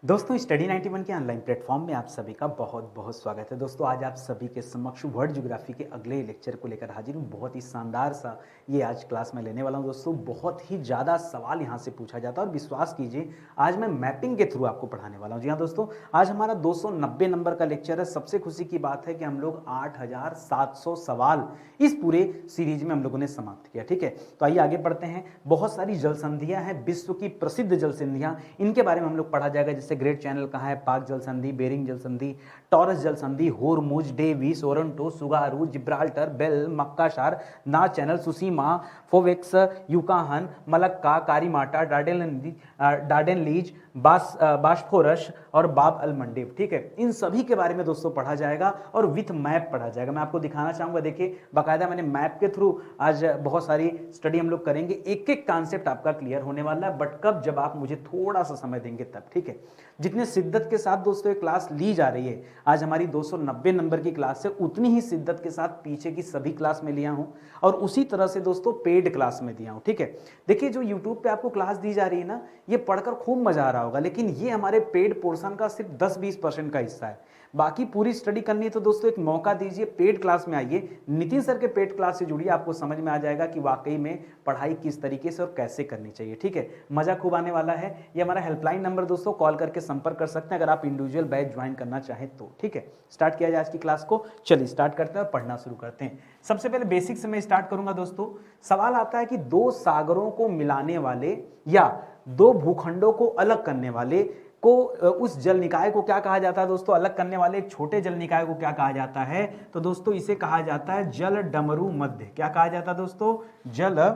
दोस्तों स्टडी 91 के online platform में आप सभी का बहुत बहुत स्वागत है। दोस्तों आज आप सभी के समक्ष वर्ल्ड ज्योग्राफी के अगले लेक्चर को लेकर हाजिर हूँ। बहुत ही शानदार सा ये आज क्लास में लेने वाला हूँ। दोस्तों बहुत ही ज़्यादा सवाल यहाँ से पूछा जाता है और विश्वास कीजिए आज मैं मैपिंग के थ्रू आपको पढ़ाने वाला हूँ। जी हाँ दोस्तों, आज हमारा 290 नंबर का लेक्चर है। सबसे खुशी की बात है कि हम लोग 8700 सवाल इस पूरे सीरीज में हम लोगों ने समाप्त किया। ठीक है, तो आइए आगे बढ़ते हैं। बहुत सारी जल संधियाँ हैं, विश्व की प्रसिद्ध जल संधियाँ, इनके बारे में हम लोग पढ़ा जाएगा। जैसे ग्रेट चैनल कहाँ है, पाक जल संधि, बेरिंग जल संधि, टॉरस जल संधि, Hormuz, Davis, Otranto, Tsugaru, Gibraltar, Bell, Makassar, ना चैनल, सुसीमा, फोवेक्स, यूकाहन, मलक्का, कारीमाटा, डार्डेनलीज, बास्फोरस और बाब अल मंडेब। ठीक है, इन सभी के बारे में दोस्तों पढ़ा जाएगा और विथ मैप पढ़ा जाएगा। मैं आपको दिखाना चाहूंगा, देखिए बाकायदा मैंने मैप के थ्रू आज बहुत सारी स्टडी हम लोग करेंगे। एक एक कॉन्सेप्ट आपका क्लियर होने वाला है, बट कब, जब आप मुझे थोड़ा सा समय देंगे तब। ठीक है, जितने शिद्दत के साथ दोस्तों ये क्लास ली जा रही है, आज हमारी 290 नंबर की क्लास है, उतनी ही शिद्दत के साथ पीछे की सभी क्लास में लिया हूं और उसी तरह से दोस्तों पेड क्लास में दिया हूं। ठीक है, देखिए जो यूट्यूब पे आपको क्लास दी जा रही है ना, ये पढ़कर खूब मजा आ रहा होगा, लेकिन ये हमारे पेड पोर्शन का सिर्फ 10-20% का हिस्सा है। बाकी पूरी स्टडी करनी है तो दोस्तों एक मौका दीजिए, पेड क्लास में आइए, नितिन सर के पेड क्लास से जुड़िए, आपको समझ में आ जाएगा कि वाकई में पढ़ाई किस तरीके से और कैसे करनी चाहिए। ठीक है, मजा खूब आने वाला है। ये हमारा हेल्पलाइन नंबर दोस्तों, कॉल करके संपर्क कर सकते हैं अगर आप इंडिविजुअल बैच ज्वाइन करना चाहें तो। ठीक है, स्टार्ट किया जाए आज की क्लास को। चलिए स्टार्ट करते हैं और पढ़ना शुरू करते हैं। सबसे पहले बेसिक से मैं स्टार्ट करूंगा दोस्तों। सवाल आता है कि दो सागरों को मिलाने वाले या दो भूखंडों को अलग करने वाले को उस जल निकाय को क्या कहा जाता है दोस्तों? अलग करने वाले एक छोटे जल निकाय को क्या कहा जाता है? तो दोस्तों इसे कहा जाता है जल डमरू मध्य। क्या कहा जाता है दोस्तों? जल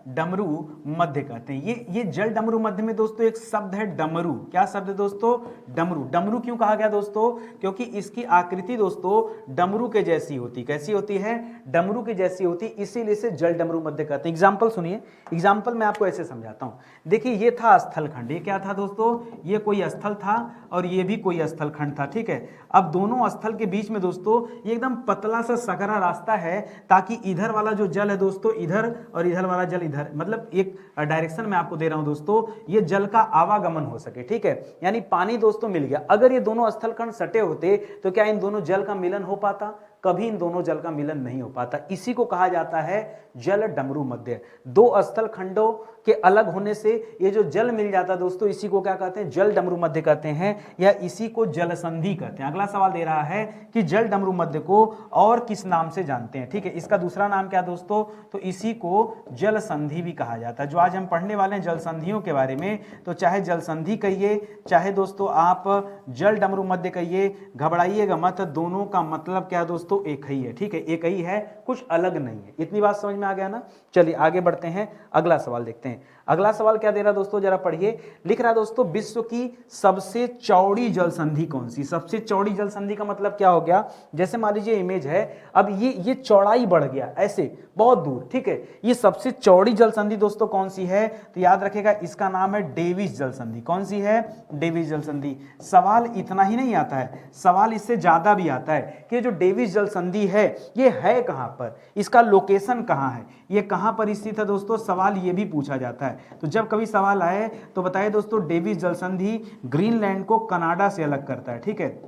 डमरू मध्य कहते हैं। ये जल डमरू मध्य में दोस्तों एक शब्द है डमरू। क्या शब्द है दोस्तों? डमरू। डमरू क्यों कहा गया दोस्तों? क्योंकि इसकी आकृति दोस्तों डमरू के जैसी होती। कैसी होती है? डमरू के जैसी होती, इसीलिए इसे जल डमरू मध्य कहते हैं। एग्जाम्पल सुनिए, एग्जाम्पल मैं आपको ऐसे समझाता हूं। देखिए ये था स्थल खंड, ये क्या था दोस्तों? ये कोई स्थल था और ये भी कोई स्थल खंड था। ठीक है, अब दोनों स्थल के बीच में दोस्तों ये एकदम पतला सा सकरा रास्ता है, ताकि इधर वाला जो जल है दोस्तों इधर और इधर वाला जल इधर, मतलब एक डायरेक्शन में आपको दे रहा हूं दोस्तों, ये जल का आवागमन हो सके। ठीक है, यानी पानी दोस्तों मिल गया। अगर ये दोनों स्थलखंड सटे होते तो क्या इन दोनों जल का मिलन हो पाता? कभी इन दोनों जल का मिलन नहीं हो पाता। इसी को कहा जाता है जल डमरू मध्य। दो स्थल खंडों के अलग होने से ये जो जल मिल जाता है दोस्तों, इसी को क्या कहते हैं? जल डमरू मध्य कहते हैं, या इसी को जल संधि कहते हैं। अगला सवाल दे रहा है कि जल डमरू मध्य को और किस नाम से जानते हैं? ठीक है, इसका दूसरा नाम क्या दोस्तों? तो इसी को जल संधि भी कहा जाता है। जो आज हम पढ़ने वाले हैं जल संधियों के बारे में, तो चाहे जल संधि कहिए, चाहे दोस्तों आप जल डमरू मध्य कहिए, घबराइएगा मत, दोनों का मतलब क्या दोस्तों? एक ही है। ठीक है, एक ही है, कुछ अलग नहीं है। इतनी बात समझ में आ गया ना? चलिए आगे बढ़ते हैं, अगला सवाल देखते हैं। अगला सवाल क्या दे रहा दोस्तों, जरा पढ़िए। लिख रहा दोस्तों विश्व की सबसे चौड़ी जल संधि कौन सी? सबसे चौड़ी जल संधि का मतलब क्या हो गया? जैसे मान लीजिए इमेज है, अब ये चौड़ाई बढ़ गया ऐसे बहुत दूर। ठीक है, ये सबसे चौड़ी जल संधि दोस्तों कौन सी है? तो याद रखेगा इसका नाम है डेविस जल संधि। कौन सी है? डेविस जल संधि। सवाल इतना ही नहीं आता है, सवाल इससे ज्यादा भी आता है कि जो डेविस जल संधि है ये है कहां पर, इसका लोकेशन कहां है, ये कहां पर स्थित है दोस्तों? सवाल ये भी पूछा जाता है। तो जब कभी सवाल आए तो बताइए दोस्तों, डेविस जल संधि ग्रीनलैंड को कनाडा से अलग करता है। ठीक है,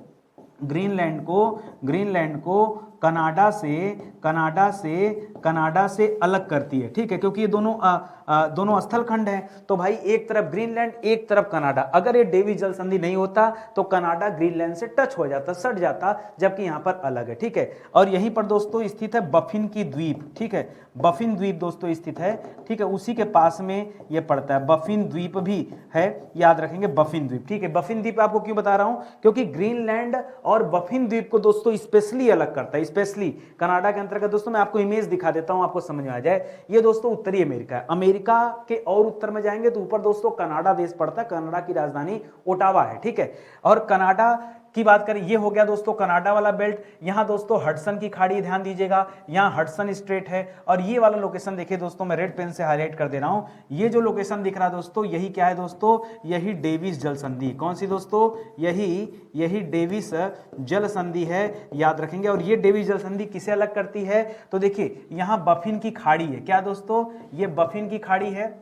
ग्रीनलैंड को कनाडा से अलग करती है। ठीक है, क्योंकि ये दोनों स्थल खंड हैं, तो भाई एक तरफ ग्रीनलैंड एक तरफ कनाडा। अगर ये डेविस जल संधि नहीं होता तो कनाडा ग्रीनलैंड से टच हो जाता, सट जाता, जबकि यहां पर अलग है। ठीक है, और यहीं पर दोस्तों स्थित है बफिन की द्वीप। ठीक है, बफिन द्वीप दोस्तों स्थित है। ठीक है, उसी के पास में ये पड़ता है, बफिन द्वीप भी है, याद रखेंगे बफिन द्वीप। ठीक है, बफिन द्वीप आपको क्यों बता रहा हूं? क्योंकि ग्रीनलैंड और बफिन द्वीप को दोस्तों स्पेशली अलग करता है, स्पेशली कनाडा के अंतर्गत। दोस्तों मैं आपको इमेज दिखा देता हूं, आपको समझ में आ जाए। ये दोस्तों उत्तरी अमेरिका है। अमेरिका के और उत्तर में जाएंगे तो ऊपर दोस्तों कनाडा देश पड़ता है, कनाडा की राजधानी ओटावा है। ठीक है, और कनाडा की बात करें, ये हो गया दोस्तों कनाडा वाला बेल्ट। यहां दोस्तों हडसन की खाड़ी, ध्यान दीजिएगा, यहां हडसन स्ट्रेट है। और ये वाला लोकेशन देखिए दोस्तों, मैं रेड पेन से हाईलाइट कर दे रहा हूं, ये जो लोकेशन दिख रहा है दोस्तों, यही क्या है दोस्तों? यही डेविस जल संधि। कौन सी दोस्तों? यही डेविस जल संधि है, याद रखेंगे। और ये डेविस जल संधि किसे अलग करती है? तो देखिए यहां बफिन की खाड़ी है। क्या दोस्तों? ये बफिन की खाड़ी है,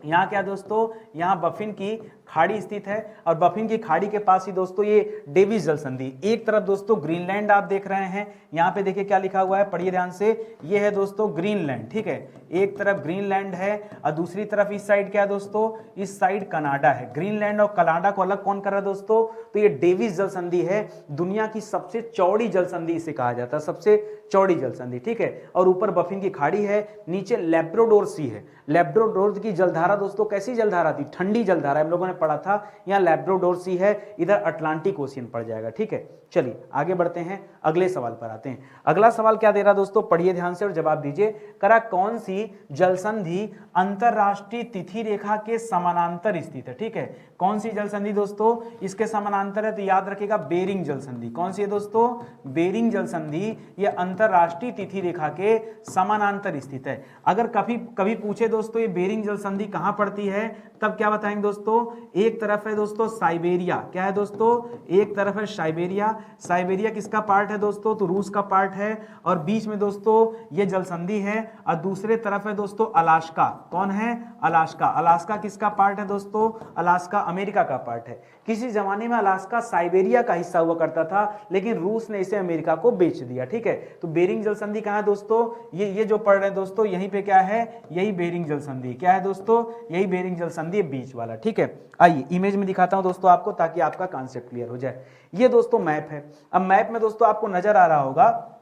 यहाँ क्या दोस्तों, यहाँ बफिन की खाड़ी स्थित है और बफिन की खाड़ी के पास ही दोस्तों ये डेविस जल संधि। एक तरफ दोस्तों ग्रीनलैंड आप देख रहे हैं, यहाँ पे देखिए क्या लिखा हुआ है, पढ़िए ध्यान से, ये है दोस्तों ग्रीनलैंड, ठीक है, एक तरफ ग्रीनलैंड है और दूसरी तरफ इस साइड क्या है दोस्तों, इस साइड कनाडा है। ग्रीनलैंड और कनाडा को अलग कौन कर रहा है दोस्तों, तो ये डेविस जल संधि है, दुनिया की सबसे चौड़ी जल संधि इसे कहा जाता है, सबसे चौड़ी जल संधि, ठीक है। और ऊपर बफिन की खाड़ी है, नीचे लैब्राडोर सी है। लैब्राडोर की जलधारा दोस्तों कैसी जलधारा थी, ठंडी जलधारा, हम लोगों ने पढ़ा था। यहाँ लैब्राडोर सी है, इधर अटलांटिक ओशियन पड़ जाएगा, ठीक है। चलिए आगे बढ़ते हैं, अगले सवाल पर आते हैं। अगला सवाल क्या दे रहा दोस्तों, पढ़िए ध्यान से और जवाब दीजिए। करा कौन सी जल संधि अंतरराष्ट्रीय तिथि रेखा के समानांतर स्थित है, ठीक है। कौन सी जल संधि दोस्तों इसके समानांतर है, तो याद रखिएगा बेरिंग जल संधि। कौन सी है दोस्तों, बेरिंग जल संधि, ये अंतरराष्ट्रीय तिथि रेखा के समानांतर स्थित है। अगर कभी पूछे दोस्तों ये बेरिंग जल संधि कहां पड़ती है, तब क्या बताएंगे दोस्तों, एक तरफ है दोस्तों साइबेरिया, क्या है दोस्तों, एक तरफ है साइबेरिया। साइबेरिया किसका पार्ट है दोस्तों, तो रूस का पार्ट है, और बीच में दोस्तों ये जल संधि है, और दूसरे तरफ है दोस्तों अलास्का। कौन है, अलास्का। अलास्का किसका पार्ट है दोस्तों, अलास्का अमेरिका का पार्ट है। किसी जमाने में अलास्का साइबेरिया का हिस्सा हुआ करता था, लेकिन रूस ने इसे अमेरिका को बेच दिया, ठीक है। तो बेरिंग जल संधि कहां है दोस्तों, ये जो पढ़ रहे हैं दोस्तों, यहीं पे क्या है, यही बेरिंग जल संधि, क्या है दोस्तों, यही बेरिंग जल संधि बीच वाला, ठीक है। आइए इमेज में दिखाता हूं दोस्तों आपको, ताकि आपका कॉन्सेप्ट क्लियर हो जाए। ये दोस्तों मैप है। अब मैप में दोस्तों आपको नजर आ रहा होगा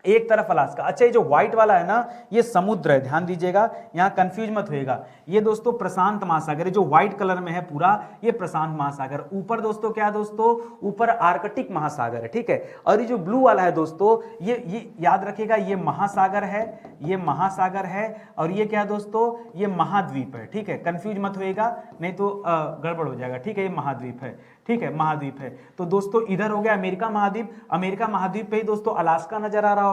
एक तरफ अलास्का, अच्छा ये जो व्हाइट वाला है ना, ये समुद्र है, ध्यान दीजिएगा, यहाँ कंफ्यूज मत होइएगा। ये दोस्तों प्रशांत महासागर है, जो व्हाइट कलर में है पूरा, ये प्रशांत महासागर। ऊपर दोस्तों क्या है दोस्तों, ऊपर आर्कटिक महासागर है, ठीक है। और ये जो ब्लू वाला है दोस्तों, ये याद रखिएगा, ये महासागर है, ये महासागर है, और ये क्या है दोस्तों, ये महाद्वीप है, ठीक है। कंफ्यूज मत होइएगा, नहीं तो गड़बड़ हो जाएगा, ठीक है। ये महाद्वीप है, ठीक है, महाद्वीप है। तो दोस्तों इधर हो गया अमेरिका महाद्वीप, अमेरिका महाद्वीप पे ही दोस्तों अलास्का नजर आ रहा होगा,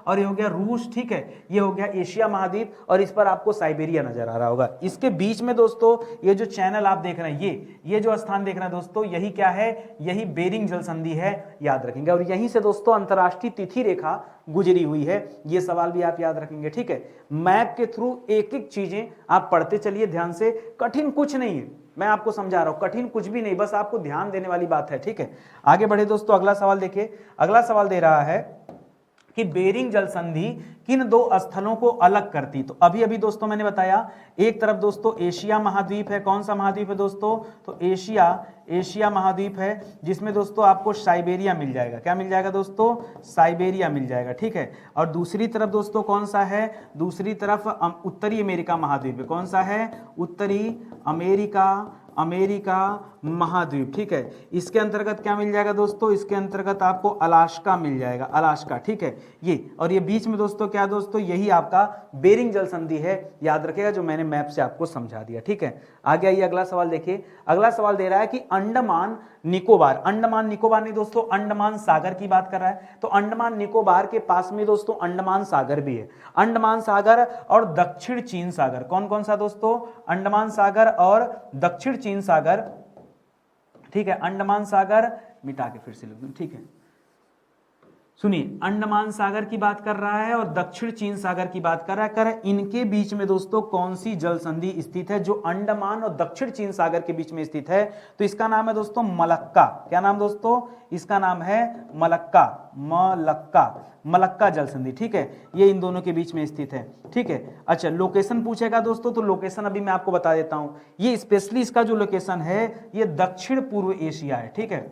और ये हो गया रूस, ठीक है। ये हो गया एशिया महाद्वीप, और इस पर आपको साइबेरिया नजर आ रहा होगा। इसके बीच में दोस्तों ये जो चैनल आप देख रहे हैं, ये जो स्थान देख रहे हैं दोस्तों, यही क्या है, यही बेरिंग जल संधि है, याद रखेंगे। और यहीं से दोस्तों अंतरराष्ट्रीय तिथि रेखा गुजरी हुई है, ये सवाल भी आप याद रखेंगे, ठीक है। मैप के थ्रू एक एक चीजें आप पढ़ते चलिए ध्यान से, कठिन कुछ नहीं है, मैं आपको समझा रहा हूं, कठिन कुछ भी नहीं, बस आपको ध्यान देने वाली बात है, ठीक है। आगे बढ़े दोस्तों, अगला सवाल देखिए। अगला सवाल दे रहा है कि बेरिंग जल संधि किन दो स्थलों को अलग करती। तो अभी अभी दोस्तों मैंने बताया, एक तरफ दोस्तों एशिया महाद्वीप है, कौन सा महाद्वीप है दोस्तों, तो एशिया महाद्वीप है, जिसमें दोस्तों आपको साइबेरिया मिल जाएगा। क्या मिल जाएगा दोस्तों, साइबेरिया मिल जाएगा, ठीक है। और दूसरी तरफ दोस्तों कौन सा है, दूसरी तरफ उत्तरी अमेरिका महाद्वीप है। कौन सा है, उत्तरी अमेरिका महाद्वीप, ठीक है। इसके अंतर्गत क्या मिल जाएगा दोस्तों, इसके अंतर्गत आपको अलास्का मिल जाएगा, अलास्का, ठीक है। ये और ये बीच में दोस्तों क्या दोस्तों, यही आपका बेरिंग जल संधि है, याद रखिएगा, जो मैंने मैप से आपको समझा दिया, ठीक है। आगे आइए अगला सवाल देखिए। अगला सवाल दे रहा है कि अंडमान निकोबार नहीं दोस्तों, अंडमान सागर की बात कर रहा है। तो अंडमान निकोबार के पास में दोस्तों अंडमान सागर भी है। अंडमान सागर और दक्षिण चीन सागर, कौन कौन सा दोस्तों, अंडमान सागर और दक्षिण चीन सागर, ठीक है। अंडमान सागर मिटा के फिर से लिख दूं, ठीक है। सुनिए, अंडमान सागर की बात कर रहा है और दक्षिण चीन सागर की बात कर रहा है। इनके बीच में दोस्तों कौन सी जल संधि स्थित है, जो अंडमान और दक्षिण चीन सागर के बीच में स्थित है, तो इसका नाम है दोस्तों मलक्का। क्या नाम दोस्तों, इसका नाम है मलक्का जल संधि, ठीक है। ये इन दोनों के बीच में स्थित है, ठीक है। अच्छा लोकेशन पूछेगा दोस्तों, तो लोकेशन अभी मैं आपको बता देता हूं। ये स्पेशली इसका जो लोकेशन है, ये दक्षिण पूर्व एशिया है, ठीक है।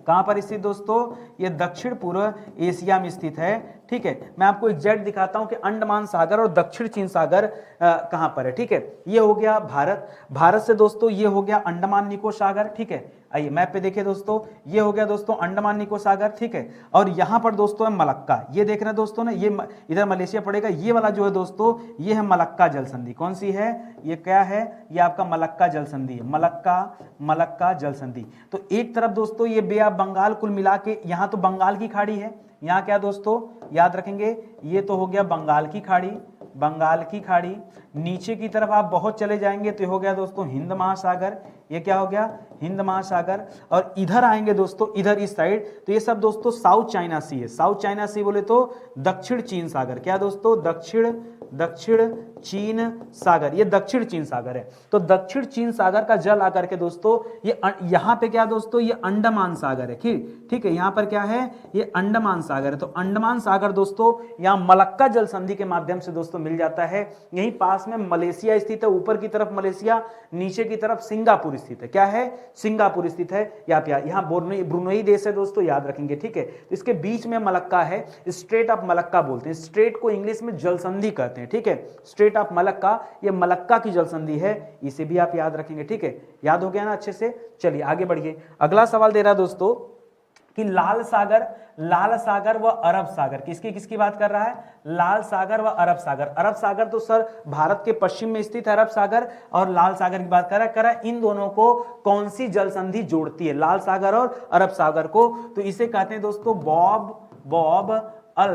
कहां पर स्थित दोस्तों, ये दक्षिण पूर्व एशिया में स्थित है, ठीक है। मैं आपको एग्जैक्ट दिखाता हूं कि अंडमान सागर और दक्षिण चीन सागर कहां पर है, ठीक है। ये हो गया भारत से दोस्तों ये हो गया अंडमान निकोबार सागर, ठीक है। आइए मैप पे देखिए दोस्तों, ये हो गया दोस्तों अंडमान निकोबार सागर, ठीक है। और यहां पर दोस्तों है मलक्का, ये देख रहे हैं दोस्तों ना, ये इधर मलेशिया पड़ेगा, ये वाला जो है दोस्तों, ये है मलक्का जल संधि। कौन सी है, ये क्या है, ये आपका मलक्का जल संधि है, मलक्का जल संधि। तो एक तरफ दोस्तों ये बे ऑफ बंगाल कुल मिला के, यहां तो बंगाल की खाड़ी है, यहाँ क्या दोस्तों याद रखेंगे, ये तो हो गया बंगाल की खाड़ी। नीचे की तरफ आप बहुत चले जाएंगे तो हो गया दोस्तों हिंद महासागर, ये क्या हो गया, हिंद महासागर। और इधर आएंगे दोस्तों, इधर इस साइड, तो ये सब दोस्तों साउथ चाइना सी है। साउथ चाइना सी बोले तो दक्षिण चीन सागर, क्या दोस्तों, दक्षिण चीन सागर, ये दक्षिण चीन सागर है। तो दक्षिण चीन सागर का जल आकर के दोस्तों ये यहां पे क्या दोस्तों, ये अंडमान सागर है। ठीक है, यहां पर क्या है, ये अंडमान सागर है। तो अंडमान सागर दोस्तों यहां मलक्का जल संधि के माध्यम से दोस्तों मिल जाता है। यहीं पास में मलेशिया स्थित है, ऊपर की तरफ मलेशिया, नीचे की तरफ सिंगापुर स्थित है। क्या है, सिंगापुर स्थित है। यहाँ ब्रुनई देश है दोस्तों, याद रखेंगे। ठीक है, तो इसके बीच में मलक्का है, स्ट्रेट ऑफ मलक्का बोलते हैं। स्ट्रेट को इंग्लिश में जल संधि कहते हैं। ठीक है, स्ट्रेट ऑफ मलक्का, ये मलक्का की जल संधि है, इसे भी आप याद रखेंगे। ठीक है, याद हो गया ना अच्छे से। चलिए आगे बढ़िए। अगला सवाल दे रहा दोस्तों कि लाल सागर व अरब सागर, किसकी बात कर रहा है, लाल सागर व अरब सागर। अरब सागर तो सर भारत के पश्चिम में स्थित है अरब सागर, और लाल सागर की बात कर रहा है। इन दोनों को कौन सी जल संधि जोड़ती है, लाल सागर और अरब सागर को? तो इसे कहते हैं दोस्तों बॉब अल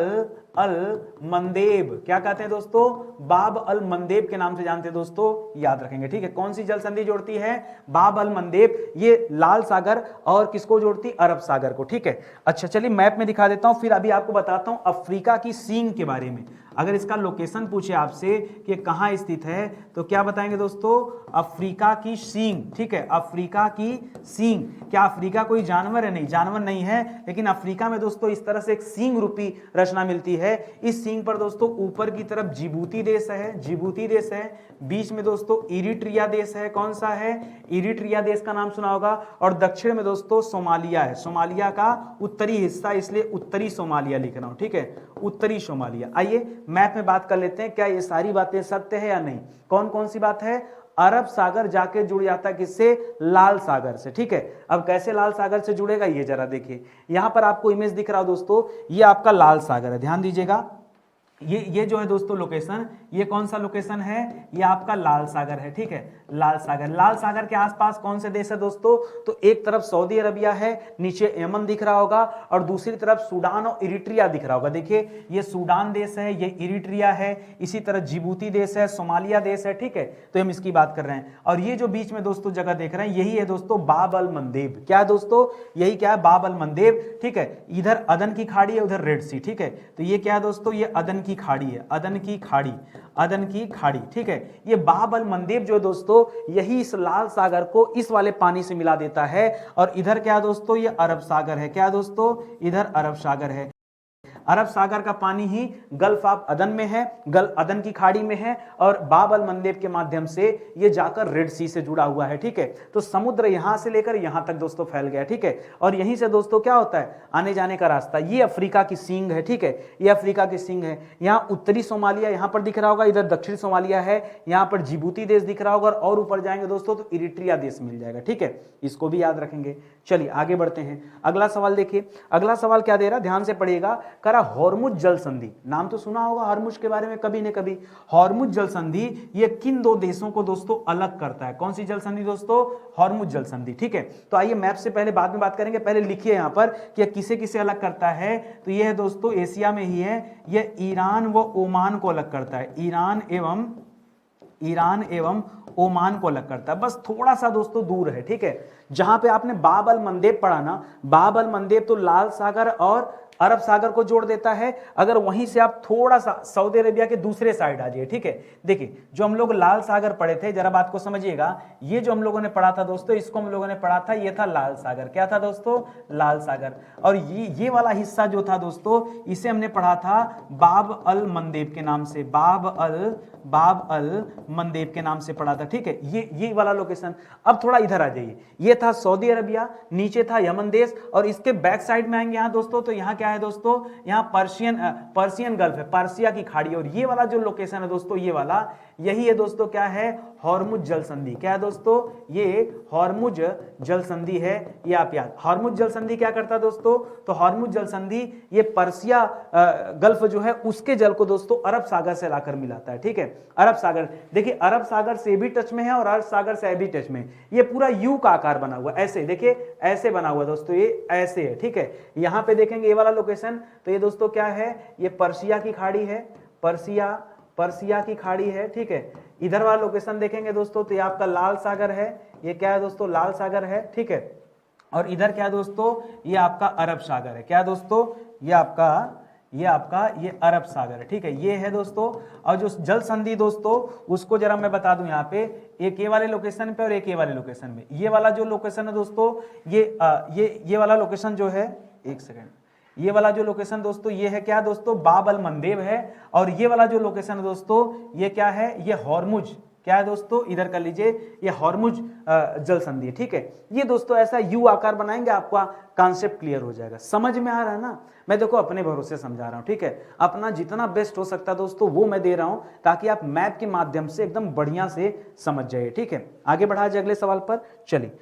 मंदेब। क्या कहते हैं दोस्तों, बाब अल मंदेब के नाम से जानते हैं दोस्तों, याद रखेंगे। ठीक है, कौन सी जल संधि जोड़ती है, बाब अल मंदेब। ये लाल सागर और किसको जोड़ती, अरब सागर को। ठीक है, अच्छा चलिए मैप में दिखा देता हूं, फिर अभी आपको बताता हूं अफ्रीका की सींग के बारे में। अगर इसका लोकेशन पूछे आपसे कि कहां स्थित है, तो क्या बताएंगे दोस्तों, अफ्रीका की सींग। ठीक है, अफ्रीका की सींग। क्या अफ्रीका कोई जानवर है? नहीं, जानवर नहीं है, लेकिन अफ्रीका में दोस्तों इस तरह से एक सींग रूपी रचना मिलती है। इस सींग पर दोस्तों ऊपर की तरफ जिबूती देश है, बीच में दोस्तों इरिट्रिया देश है। कौन सा है, इरिट्रिया देश का नाम सुना होगा। और दक्षिण में दोस्तों सोमालिया है, सोमालिया का उत्तरी हिस्सा, इसलिए उत्तरी सोमालिया लिख रहा हूं। ठीक है, उत्तरी सोमालिया। आइए मैप में बात कर लेते हैं, क्या ये सारी बातें सत्य है या नहीं। कौन कौन सी बात है, अरब सागर जाके जुड़ जाता है किससे, लाल सागर से। ठीक है, अब कैसे लाल सागर से जुड़ेगा ये जरा देखिए। यहां पर आपको इमेज दिख रहा हो दोस्तों, ये आपका लाल सागर है, ध्यान दीजिएगा। ये जो है दोस्तों लोकेशन, ये कौन सा लोकेशन है, ये आपका लाल सागर है। ठीक है, लाल सागर के आसपास कौन से देश है दोस्तों, तो एक तरफ सऊदी अरबिया है, नीचे यमन दिख रहा होगा, और दूसरी तरफ सूडान और इरिट्रिया दिख रहा होगा। देखिए ये सूडान देश है, ये इरिट्रिया है, इसी तरह जिबूती देश है, सोमालिया देश है। ठीक है, तो हम इसकी बात कर रहे हैं। और ये जो बीच में दोस्तों जगह देख रहे हैं, यही है दोस्तों बाब अल मंदेब। क्या है दोस्तों, यही क्या है, बाब अल मंदेब। ठीक है, इधर अदन की खाड़ी है, उधर रेड सी। ठीक है, तो ये क्या है दोस्तों, ये अदन की खाड़ी है, अदन की खाड़ी। ठीक है, ये बाब अल मंदेब जो है दोस्तों, यही इस लाल सागर को इस वाले पानी से मिला देता है। और इधर क्या दोस्तों, ये अरब सागर है। क्या दोस्तों, इधर अरब सागर है। अरब सागर का पानी ही गल्फ ऑफ अदन में है, अदन की खाड़ी में है, और बाब अल मंदेब के माध्यम से ये जाकर रेड सी से जुड़ा हुआ है। ठीक है, तो समुद्र यहां से लेकर यहां तक दोस्तों फैल गया। ठीक है, और यहीं से दोस्तों क्या होता है, आने जाने का रास्ता। ये अफ्रीका की सींग है। ठीक है, ये अफ्रीका की सींग है। यहाँ उत्तरी सोमालिया यहां पर दिख रहा होगा, इधर दक्षिण सोमालिया है, यहां पर जिबूती देश दिख रहा होगा, और ऊपर जाएंगे दोस्तों तो इरिट्रिया देश मिल जाएगा। ठीक है, इसको भी याद रखेंगे। चलिए आगे बढ़ते हैं। अगला सवाल देखिए, अगला सवाल क्या दे रहा, ध्यान से पढ़िएगा। हॉर्मुज जल संधि, नाम तो सुना होगा हॉर्मुज के बारे में कभी न कभी। हॉर्मुज जल संधि ये किन दो देशों को दोस्तों अलग करता है, कौन सी जल संधि दोस्तों, हॉर्मुज जल संधि। ठीक है, तो आइए मैप से पहले बाद में बात करेंगे, पहले लिखिए यहां पर कि किसे किसे अलग करता है। तो ये है दोस्तों एशिया में ही है, ये ईरान व ओमान को अलग करता है, ईरान एवं ओमान को अलग करता है। बस थोड़ा सा दोस्तों दूर है। ठीक है, जहां पे आपने बाब अल मंदेब पढ़ा ना, बाब अल मंदेब तो लाल सागर और अरब सागर को जोड़ देता है। अगर वहीं से आप थोड़ा सा सऊदी अरेबिया के दूसरे साइड आ जाइए। ठीक है, देखिए जो हम लोग लाल सागर पढ़े थे, जरा बात को समझिएगा। ये जो हम लोगों ने पढ़ा था दोस्तों, इसको हम लोगों ने पढ़ा था, ये था लाल सागर। क्या था दोस्तों, लाल सागर। और ये वाला हिस्सा जो था दोस्तों, इसे हमने पढ़ा था बाब अल मंदेब के नाम से, बाब अल मंदेब के नाम से पढ़ा था। ठीक है, ये वाला लोकेशन। अब थोड़ा इधर आ जाइए, ये था सऊदी अरबिया, नीचे था यमन देश, और इसके बैक साइड में आएंगे यहाँ दोस्तों, तो यहाँ क्या है दोस्तों, यहाँ पर्शियन गल्फ है, पर्सिया की खाड़ी। और ये वाला जो लोकेशन है दोस्तों, ये वाला यही है दोस्तों, क्या है, हॉर्मुज जल संधि। क्या है दोस्तों, ये हॉर्मुज जल संधि है। ये आप याद, हॉर्मुज जल संधि क्या करता है दोस्तों, तो हॉर्मुज जल संधि ये पर्सिया गल्फ जो है उसके जल को दोस्तों अरब सागर से लाकर मिलाता है। ठीक है, अरब सागर, देखिए अरब सागर से भी टच में है और अरब सागर से भी टच में। ये पूरा यू का आकार बना हुआ, ऐसे देखिए, ऐसे बना हुआ दोस्तों, ये ऐसे है। ठीक है, यहां पे देखेंगे ये वाला लोकेशन, तो ये दोस्तों क्या है, ये पर्सिया की खाड़ी है, पर्सिया की खाड़ी है। ठीक है, इधर वाला लोकेशन देखेंगे दोस्तों, तो ये आपका लाल सागर है। ये क्या है दोस्तों, लाल सागर है। ठीक है, और इधर क्या है दोस्तों, ये आपका अरब सागर है। क्या दोस्तों, ये आपका ये आपका ये अरब सागर है, ठीक है, ये है दोस्तों। और जो जल संधि दोस्तों उसको जरा मैं बता दूं, यहाँ पे एक ये वाले लोकेशन पे और एक ये वाले लोकेशन में। ये वाला जो लोकेशन है दोस्तों, ये वाला लोकेशन जो है, एक सेकेंड, ये वाला जो लोकेशन दोस्तों ये है क्या दोस्तों, बाब अल मंदेब है। और ये वाला जो लोकेशन है दोस्तों ये क्या है, ये हॉर्मुज, क्या है दोस्तों, इधर कर लीजिए, ये हॉर्मुज जल संधि, ठीक है। ये दोस्तों ऐसा यू आकार बनाएंगे, आपका कॉन्सेप्ट क्लियर हो जाएगा। समझ में आ रहा है ना, मैं देखो अपने भरोसे समझा रहा हूं, ठीक है, अपना जितना बेस्ट हो सकता है दोस्तों वो मैं दे रहा हूं, ताकि आप मैप के माध्यम से एकदम बढ़िया से समझ जाइए, ठीक है। आगे बढ़ा जाए अगले सवाल पर, चलिए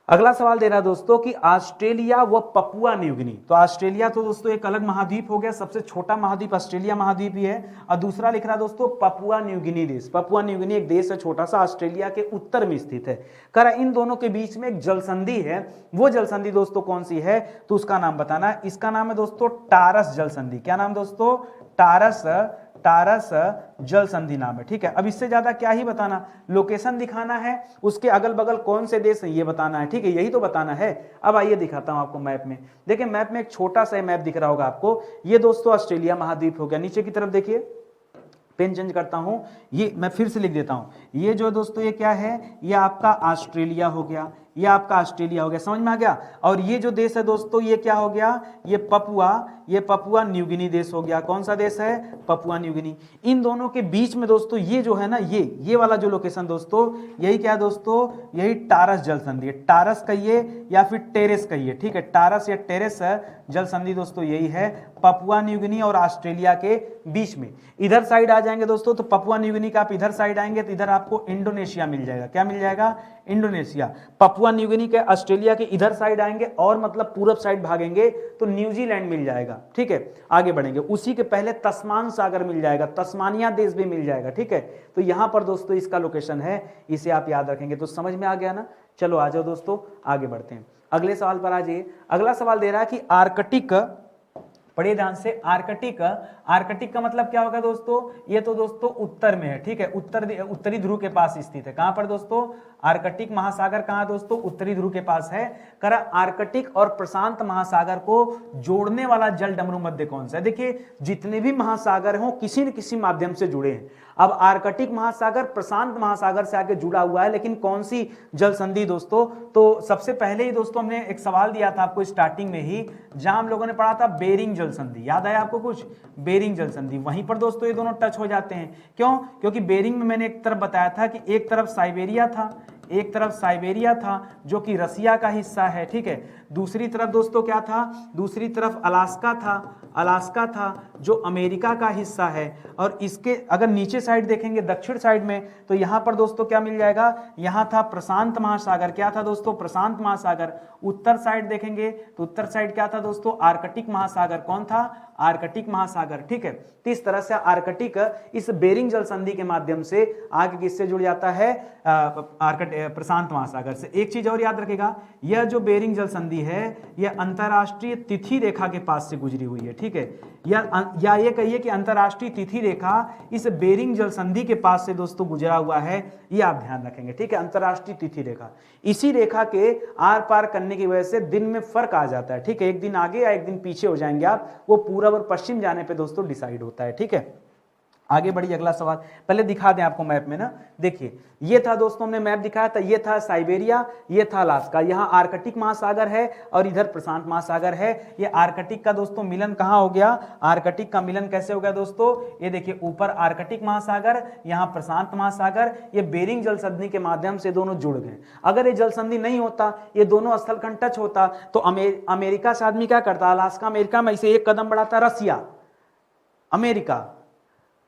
अगला सवाल दे रहा है दोस्तों कि ऑस्ट्रेलिया व पपुआ न्यू गिनी। तो ऑस्ट्रेलिया तो दोस्तों एक अलग महाद्वीप हो गया, सबसे छोटा महाद्वीप ऑस्ट्रेलिया महाद्वीप ही है। और दूसरा लिख रहा है दोस्तों पपुआ न्यू गिनी देश। पपुआ न्यू गिनी एक देश है छोटा सा, ऑस्ट्रेलिया के उत्तर में स्थित है। कह रहा इन दोनों के बीच में एक जल संधि है, वो जल संधि दोस्तों कौन सी है, तो उसका नाम बताना है। इसका नाम है दोस्तों टारस जल संधि। क्या नाम दोस्तों, टारस जल संधि नाम है, ठीक है। अब इससे ज्यादा क्या ही बताना, लोकेशन दिखाना है, उसके अगल बगल कौन से देश हैं ये बताना है, ठीक है, यही तो बताना है। अब आइए दिखाता हूं आपको मैप में। देखिए मैप में एक छोटा सा मैप दिख रहा होगा आपको, ये दोस्तों ऑस्ट्रेलिया महाद्वीप हो गया। नीचे की तरफ देखिए, पेन चेंज करता हूं, ये मैं फिर से लिख देता हूं। ये जो दोस्तों ये क्या है, ये आपका ऑस्ट्रेलिया हो गया, ये आपका ऑस्ट्रेलिया हो गया, समझ में आ गया। और ये जो देश है दोस्तों ये क्या हो गया, ये पपुआ न्यू गिनी देश हो गया। कौन सा देश है, पपुआ न्यू गिनी। इन दोनों के बीच में दोस्तों ये जो है ना, ये वाला जो लोकेशन दोस्तों, यही क्या है दोस्तों, यही टारस जल संधि है। टारस कहिए या फिर टेरेस कहिए, ठीक है, टारस या टेरेस जल संधि दोस्तों यही है, पपुआ न्यू गिनी और ऑस्ट्रेलिया के बीच में। इधर साइड आ जाएंगे दोस्तों तो पपुआ न्यू गिनी का आप इधर साइड आएंगे तो इधर आपको इंडोनेशिया मिल जाएगा। क्या मिल जाएगा, इंडोनेशिया। पपुआ न्यू गिनी के ऑस्ट्रेलिया के इधर साइड आएंगे और मतलब पूरब साइड भागेंगे तो न्यूजीलैंड मिल जाएगा, ठीक है। आगे बढ़ेंगे, उसी के पहले तस्मान सागर मिल जाएगा, तस्मानिया देश भी मिल जाएगा, ठीक है। तो यहां पर दोस्तों इसका लोकेशन है, इसे आप याद रखेंगे। तो समझ में आ गया ना, चलो आ जाओ दोस्तों आगे बढ़ते हैं, अगले सवाल पर आ जाइए। अगला सवाल दे रहा है कि आर्कटिक, पढ़िए ध्यान से, आर्कटिक का मतलब क्या होगा दोस्तों, ये तो दोस्तों उत्तर में है, ठीक है, उत्तरी ध्रुव के पास स्थित है। कहां पर दोस्तों, आर्कटिक महासागर कहां दोस्तों, उत्तरी ध्रुव के पास है। करा आर्कटिक और प्रशांत महासागर को जोड़ने वाला जल डमरू मध्य कौन सा है। देखिए जितने भी महासागर हों किसी न किसी माध्यम से जुड़े हैं। अब आर्कटिक महासागर प्रशांत महासागर से आके जुड़ा हुआ है, लेकिन कौन सी जल संधि दोस्तों, तो सबसे पहले ही दोस्तों हमने एक सवाल दिया था आपको स्टार्टिंग में ही, जहां हम लोगों ने पढ़ा था बेरिंग जल संधि, याद आया आपको कुछ, बेरिंग जल संधि, वहीं पर दोस्तों ये दोनों टच हो जाते हैं। क्यों, क्योंकि बेरिंग में मैंने एक तरफ बताया था कि एक तरफ साइबेरिया था, एक तरफ साइबेरिया था जो कि रसिया का हिस्सा है, ठीक है। दूसरी तरफ दोस्तों क्या था, दूसरी तरफ अलास्का था जो अमेरिका का हिस्सा है। और इसके अगर नीचे साइड देखेंगे दक्षिण साइड में तो यहां पर दोस्तों क्या मिल जाएगा, यहां था प्रशांत महासागर। क्या था दोस्तों, प्रशांत महासागर। उत्तर साइड देखेंगे तो उत्तर साइड क्या था दोस्तों, आर्कटिक महासागर। कौन था, आर्कटिक महासागर, ठीक है। तो इस तरह से आर्कटिक इस बेरिंग जल संधि के माध्यम से आगे किससे जुड़ जाता है, प्रशांत महासागर से। एक चीज और याद रखेगा, यह जो बेरिंग जल संधि है यह अंतरराष्ट्रीय तिथि रेखा के पास से गुजरी हुई है, ठीक है। या ये कहिए कि अंतरराष्ट्रीय तिथि रेखा इस बेरिंग जल संधि के पास से दोस्तों गुजरा हुआ है, ये आप ध्यान रखेंगे, ठीक है। अंतरराष्ट्रीय तिथि रेखा, इसी रेखा के आर पार करने की वजह से दिन में फर्क आ जाता है, ठीक है। एक दिन आगे या एक दिन पीछे हो जाएंगे आप, वो पूरब और पश्चिम जाने पे दोस्तों डिसाइड होता है, ठीक है। आगे बढ़िए, अगला सवाल पहले दिखा दें आपको मैप में ना। देखिए ये था दोस्तों, हमने मैप दिखाया था, ये था साइबेरिया, ये था अलास्का, यहाँ आर्कटिक महासागर है और इधर प्रशांत महासागर है। ये आर्कटिक का दोस्तों मिलन कहाँ हो गया, आर्कटिक का मिलन कैसे हो गया दोस्तों, ये देखिए ऊपर आर्कटिक महासागर, यहाँ प्रशांत महासागर, ये बेरिंग जल संधि के माध्यम से दोनों जुड़ गए। अगर ये जल संधि नहीं होता, ये दोनों स्थलखंड टच होता तो अमेरिका से आदमी क्या करता, अलास्का अमेरिका में इसे एक कदम बढ़ाता रसिया, अमेरिका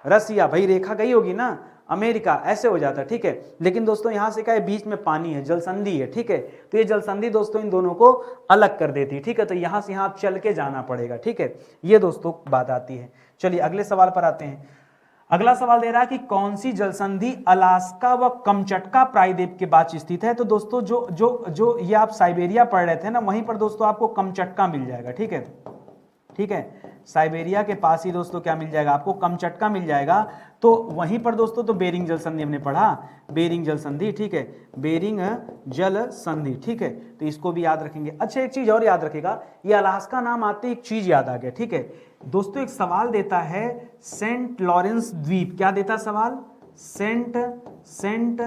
रसिया, भाई रेखा गई होगी ना, अमेरिका, ऐसे हो जाता, ठीक है। लेकिन दोस्तों यहां से क्या है, बीच में पानी है, जल संधि है, ठीक है। तो ये जल संधि दोस्तों इन दोनों को अलग कर देती है, ठीक है। तो यहां से यहां आप चल के जाना पड़ेगा, ठीक है। ये दोस्तों बात आती है। चलिए अगले सवाल पर आते हैं। अगला सवाल दे रहा है कि कौन सी जल संधि अलास्का व कमचटका प्रायद्वीप के बीच स्थित है। तो दोस्तों जो ये आप साइबेरिया पढ़ रहे थे ना, वहीं पर दोस्तों आपको कमचटका मिल जाएगा, ठीक है, ठीक है। साइबेरिया के पास ही दोस्तों क्या मिल जाएगा आपको, कमचटका मिल जाएगा। तो वहीं पर दोस्तों तो बेरिंग जल संधि हमने पढ़ा, बेरिंग जल संधि, ठीक है, बेरिंग जल संधि, ठीक है, तो इसको भी याद रखेंगे। अच्छा एक चीज और याद रखेगा, ये अलास्का नाम आते ही एक चीज याद आ गया, ठीक है दोस्तों, एक सवाल देता है सेंट लॉरेंस द्वीप, क्या देता सवाल, सेंट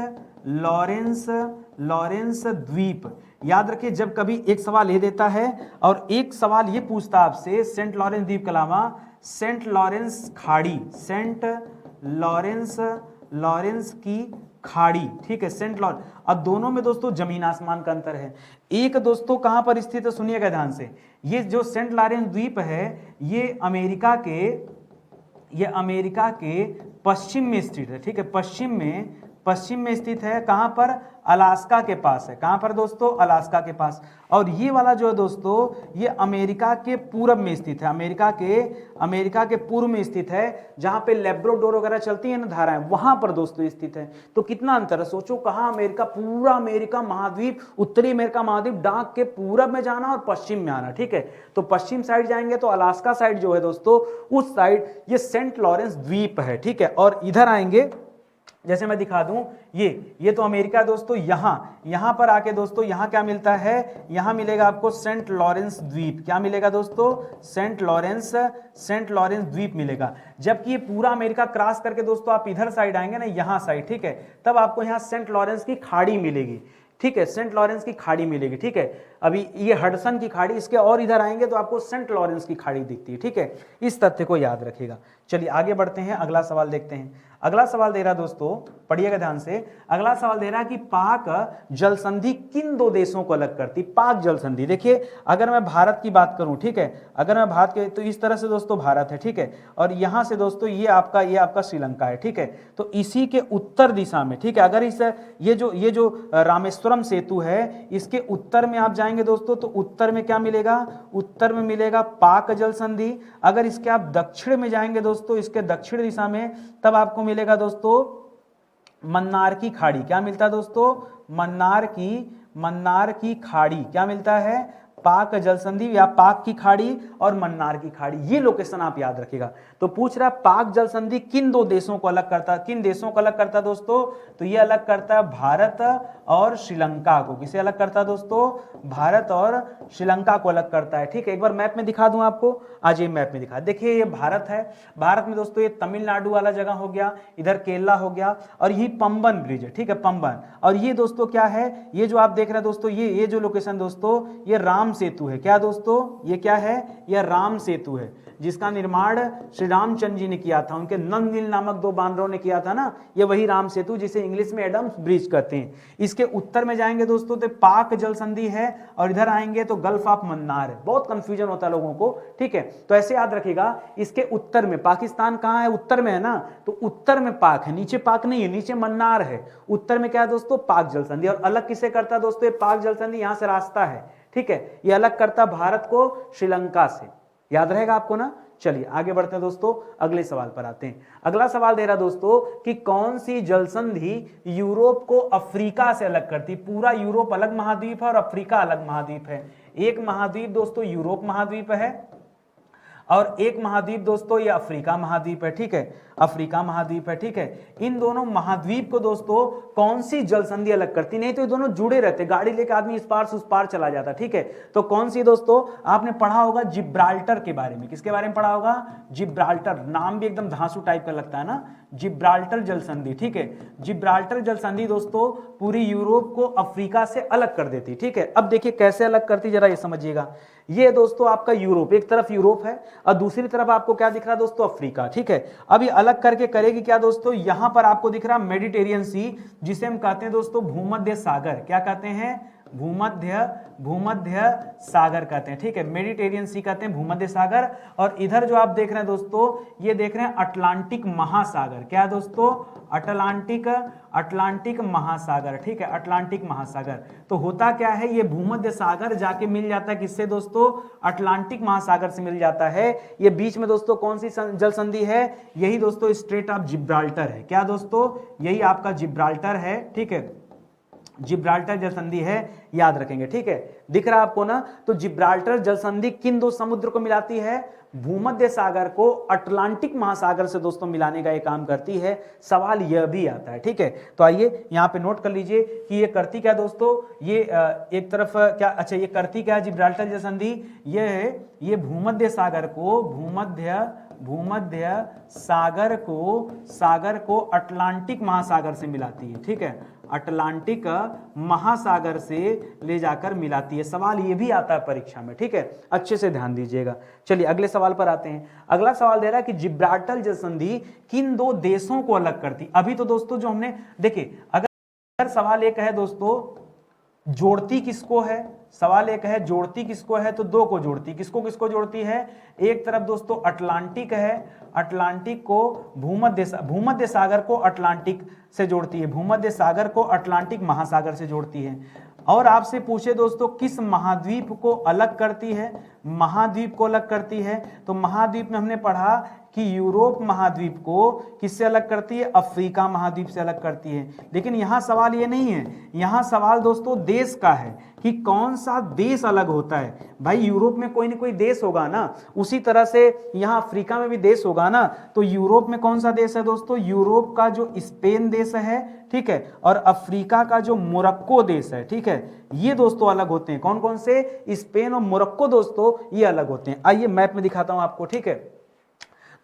लॉरेंस द्वीप। याद रखिए जब कभी एक सवाल ये देता है और एक सवाल ये पूछता आपसे सेंट लॉरेंस द्वीप के अलावा सेंट लॉरेंस खाड़ी, सेंट लॉरेंस की खाड़ी, ठीक है, सेंट लॉरेंस, अब दोनों में दोस्तों जमीन आसमान का अंतर है। एक दोस्तों कहां पर स्थित है, सुनिएगा ध्यान से, ये जो सेंट लॉरेंस द्वीप है ये अमेरिका के पश्चिम में स्थित है, ठीक है, पश्चिम में स्थित है, कहां पर, अलास्का के पास है, कहां पर दोस्तों, अलास्का के पास। और ये वाला जो है दोस्तों ये अमेरिका के पूरब में स्थित है, अमेरिका के पूर्व में स्थित है, जहां पे लेब्राडोर वगैरह चलती है ना धाराएं, वहां पर दोस्तों स्थित है। तो कितना अंतर है, सोचो, कहां अमेरिका, पूरा अमेरिका महाद्वीप, उत्तरी अमेरिका महाद्वीप, डाक के पूरब में जाना और पश्चिम में आना, ठीक है। तो पश्चिम साइड जाएंगे तो अलास्का साइड जो है दोस्तों, उस साइड ये सेंट लॉरेंस द्वीप है, ठीक है। और इधर आएंगे, जैसे मैं दिखा दूं, ये तो अमेरिका दोस्तों, यहां पर आके दोस्तों यहां क्या मिलता है, यहां मिलेगा आपको सेंट लॉरेंस द्वीप, क्या मिलेगा दोस्तों, सेंट लॉरेंस द्वीप मिलेगा। जबकि ये पूरा अमेरिका क्रॉस करके दोस्तों आप इधर साइड आएंगे ना, यहां साइड, ठीक है, तब आपको यहां सेंट लॉरेंस की खाड़ी मिलेगी, ठीक है, सेंट लॉरेंस की खाड़ी मिलेगी, ठीक है। अभी ये हडसन की खाड़ी, इसके और इधर आएंगे तो आपको सेंट लॉरेंस की खाड़ी दिखती है, ठीक है, इस तथ्य को याद रखिएगा। चलिए आगे बढ़ते हैं, अगला सवाल देखते हैं। अगला सवाल दे रहा दोस्तों, पढ़िएगा ध्यान से, अगला सवाल दे रहा कि पाक जल संधि किन दो देशों को अलग करती, पाक जल संधि। देखिए अगर मैं भारत की बात करूं, ठीक है, अगर मैं भारत के, तो इस तरह से दोस्तों भारत है, ठीक है, और यहां से दोस्तों ये आपका श्रीलंका है, ठीक है। तो इसी के उत्तर दिशा में, ठीक है, अगर इस ये जो रामेश्वरम सेतु है, इसके उत्तर में आप जाएंगे दोस्तों, तो उत्तर में क्या मिलेगा, उत्तर में मिलेगा पाक जल संधि। अगर इसके आप दक्षिण में जाएंगे दोस्तों, इसके दक्षिण दिशा में, तब आपको मिलेगा दोस्तों मन्नार की खाड़ी, क्या मिलता है दोस्तों, मन्नार की खाड़ी, क्या मिलता है, पाक जल संधि या पाक की खाड़ी और मन्नार की खाड़ी, ये लोकेशन आप याद रखिएगा। तो पूछ रहा है पाक जल संधि किन दो देशों को अलग करता, किन देशों को अलग करता दोस्तों, तो ये अलग करता है भारत और श्रीलंका को। किसे अलग करता है दोस्तों, भारत और श्रीलंका को अलग करता है, ठीक है। एक बार मैप में दिखा दूं आपको, आज ये मैप में दिखा, देखिए ये भारत है, भारत में दोस्तों ये तमिलनाडु वाला जगह हो गया, इधर केरला हो गया, और ये पंबन ब्रिज है, ठीक है, पंबन। और ये दोस्तों क्या है, ये जो आप देख रहे हैं दोस्तों, ये जो लोकेशन दोस्तों, ये राम सेतु है, क्या दोस्तों, ये क्या है, यह राम सेतु है, जिसका निर्माण श्री रामचंद्र जी ने किया था, उनके नंद नील नामक दो बानरों ने किया था ना, ये वही राम सेतु, जिसे इंग्लिश में एडम्स ब्रिज कहते हैं। इसके उत्तर में जाएंगे दोस्तों तो पाक जल संधि है, और इधर आएंगे तो गल्फ ऑफ मन्नार है। बहुत कंफ्यूजन होता है लोगों को, ठीक है, तो ऐसे याद रखिएगा, इसके उत्तर में, पाकिस्तान कहां है, उत्तर में है ना, तो उत्तर में पाक है, नीचे पाक नहीं है, नीचे मन्नार है, उत्तर में क्या है दोस्तों, पाक जल संधि। और अलग किसे करता है दोस्तों, ये पाक जल संधि यहां से रास्ता है, ठीक है, ये अलग करता भारत को श्रीलंका से, याद रहेगा आपको ना। चलिए आगे बढ़ते हैं दोस्तों, अगले सवाल पर आते हैं। अगला सवाल दे रहा दोस्तों कि कौन सी जल संधि यूरोप को अफ्रीका से अलग करती, पूरा यूरोप अलग महाद्वीप है और अफ्रीका अलग महाद्वीप है। एक महाद्वीप दोस्तों यूरोप महाद्वीप है, और एक महाद्वीप दोस्तों ये अफ्रीका महाद्वीप है, ठीक है, अफ्रीका महाद्वीप है, ठीक है। इन दोनों महाद्वीप को दोस्तों कौन सी जल संधि अलग करती, नहीं तो ये दोनों जुड़े रहते, गाड़ी लेकर आदमी इस पार से उस पार चला जाता, ठीक है। तो कौन सी दोस्तों, आपने पढ़ा होगा जिब्राल्टर के बारे में, किसके बारे में पढ़ा होगा, जिब्राल्टर, नाम भी एकदम धांसू टाइप का लगता है ना, जिब्राल्टर जल संधि, ठीक है। जिब्राल्टर जल संधि दोस्तों पूरी यूरोप को अफ्रीका से अलग कर देती, ठीक है। अब देखिए कैसे अलग करती, जरा ये समझिएगा। ये दोस्तों आपका यूरोप, एक तरफ यूरोप है और दूसरी तरफ आपको क्या दिख रहा है दोस्तों, अफ्रीका, ठीक है। अब ये अलग करके करेगी क्या दोस्तों, यहां पर आपको दिख रहा मेडिटेरियन सी, जिसे हम कहते हैं दोस्तों भूमध्य सागर, क्या कहते हैं, भूमध्य सागर कहते हैं, ठीक है, मेडिटेरियन सी कहते हैं, भूमध्य सागर। और इधर जो आप देख रहे हैं दोस्तों, ये देख रहे हैं अटलांटिक महासागर, क्या है दोस्तों, अटलांटिक महासागर, ठीक है, अटलांटिक महासागर। तो होता क्या है, ये भूमध्य सागर जाके मिल जाता है किससे दोस्तों, अटलांटिक महासागर से मिल जाता है। ये बीच में दोस्तों कौन सी जल संधि है, यही दोस्तों स्ट्रेट ऑफ जिब्राल्टर है, क्या दोस्तों, यही आपका जिब्राल्टर है, ठीक है, जिब्राल्टर जल संधि है, याद रखेंगे, ठीक है। दिख रहा है आपको ना? तो जिब्राल्टर जल संधि किन दो समुद्र को मिलाती है? भूमध्य सागर को अटलांटिक महासागर से दोस्तों मिलाने का ये काम करती है। सवाल यह भी आता है, ठीक है। तो आइए यहां पे नोट कर लीजिए कि ये करती क्या दोस्तों, ये एक तरफ क्या, अच्छा ये करती क्या है जिब्राल्टर जल संधि? ये भूमध्य सागर को सागर को अटलांटिक महासागर से मिलाती है, ठीक है। अटलांटिक महासागर से ले जाकर मिलाती है। सवाल ये भी आता है परीक्षा में, ठीक है, अच्छे से ध्यान दीजिएगा। चलिए अगले सवाल पर आते हैं। अगला सवाल दे रहा है कि जिब्राल्टर जल संधि किन दो देशों को अलग करती? अभी तो दोस्तों जो हमने देखिए, अगर सवाल एक है दोस्तों जोड़ती किसको है, सवाल एक है जोड़ती किसको है, तो दो को जोड़ती, किसको किसको जोड़ती है? एक तरफ दोस्तों अटलांटिक है, अटलांटिक को भूमध्य सागर को अटलांटिक से जोड़ती है, भूमध्य सागर को अटलांटिक महासागर से जोड़ती है। और आपसे पूछे दोस्तों किस महाद्वीप को अलग करती है? महाद्वीप को अलग करती है। तो महाद्वीप में हमने पढ़ा कि यूरोप महाद्वीप को किससे अलग करती है? अफ्रीका महाद्वीप से अलग करती है। लेकिन यहां सवाल ये नहीं है, यहां सवाल दोस्तों देश का है कि कौन सा देश अलग होता है। भाई यूरोप में कोई ना कोई देश होगा ना, उसी तरह से यहां अफ्रीका में भी देश होगा ना। तो यूरोप में कौन सा देश है दोस्तों? यूरोप का जो स्पेन देश है, ठीक है, और अफ्रीका का जो मोरक्को देश है, ठीक है, ये दोस्तों अलग होते हैं। कौन कौन से? स्पेन और मोरक्को दोस्तों ये अलग होते हैं। आइए मैप में दिखाता हूं आपको, ठीक है।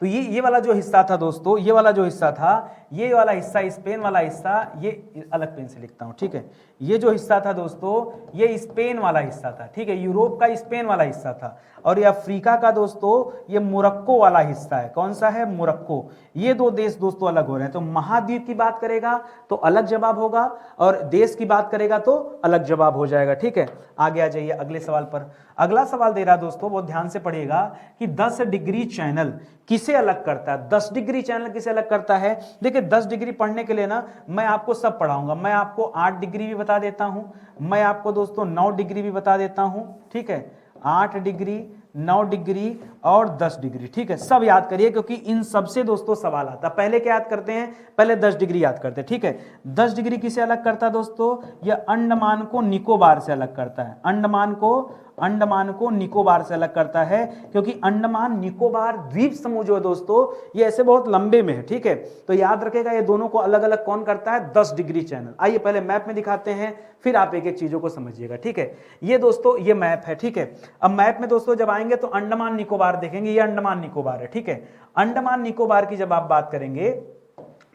तो ये वाला जो हिस्सा था दोस्तों, ये वाला जो हिस्सा था, ये वाला हिस्सा स्पेन वाला हिस्सा, ये अलग पेन से लिखता हूं, ठीक है। ये जो हिस्सा था दोस्तों, ये स्पेन वाला हिस्सा था, ठीक है, यूरोप का स्पेन वाला हिस्सा था। और ये अफ्रीका का दोस्तों ये मोरक्को वाला हिस्सा है। कौन सा है? मोरक्को। ये दो देश दोस्तों अलग हो रहे हैं। तो महाद्वीप की बात करेगा तो अलग जवाब होगा, और देश की बात करेगा तो अलग जवाब हो जाएगा, ठीक है। आगे आ जाइए अगले सवाल पर। अगला सवाल दे रहा दोस्तों, बहुत ध्यान से पढ़िएगा कि 10 डिग्री चैनल किसे अलग करता है? 10 डिग्री चैनल किसे अलग करता है? देखिए 10 डिग्री पढ़ने के लिए ना मैं आपको सब पढ़ाऊंगा। मैं आपको 8 डिग्री भी बता देता हूं, मैं आपको दोस्तों 9 डिग्री भी बता देता हूं, ठीक है। 8 डिग्री, 9 डिग्री और 10 डिग्री, ठीक है। सब याद करिए क्योंकि इन सबसे दोस्तों सवाल आता है। पहले क्या याद करते हैं? पहले 10 डिग्री याद करते हैं, ठीक है। 10 डिग्री किसे अलग करता है दोस्तों? यह अंडमान को निकोबार से अलग करता है। अंडमान को निकोबार से अलग करता है, क्योंकि अंडमान निकोबार द्वीप समूह जो है दोस्तों ये ऐसे बहुत लंबे में है, ठीक है। तो याद रखेगा ये दोनों को अलग अलग कौन करता है? 10 डिग्री चैनल। आइए पहले मैप में दिखाते हैं, फिर आप एक एक चीजों को समझिएगा, ठीक है। ये दोस्तों ये मैप है, ठीक है। अब मैप में दोस्तों जब आएंगे तो अंडमान निकोबार देखेंगे, ये अंडमान निकोबार है, ठीक है। अंडमान निकोबार की जब आप बात करेंगे,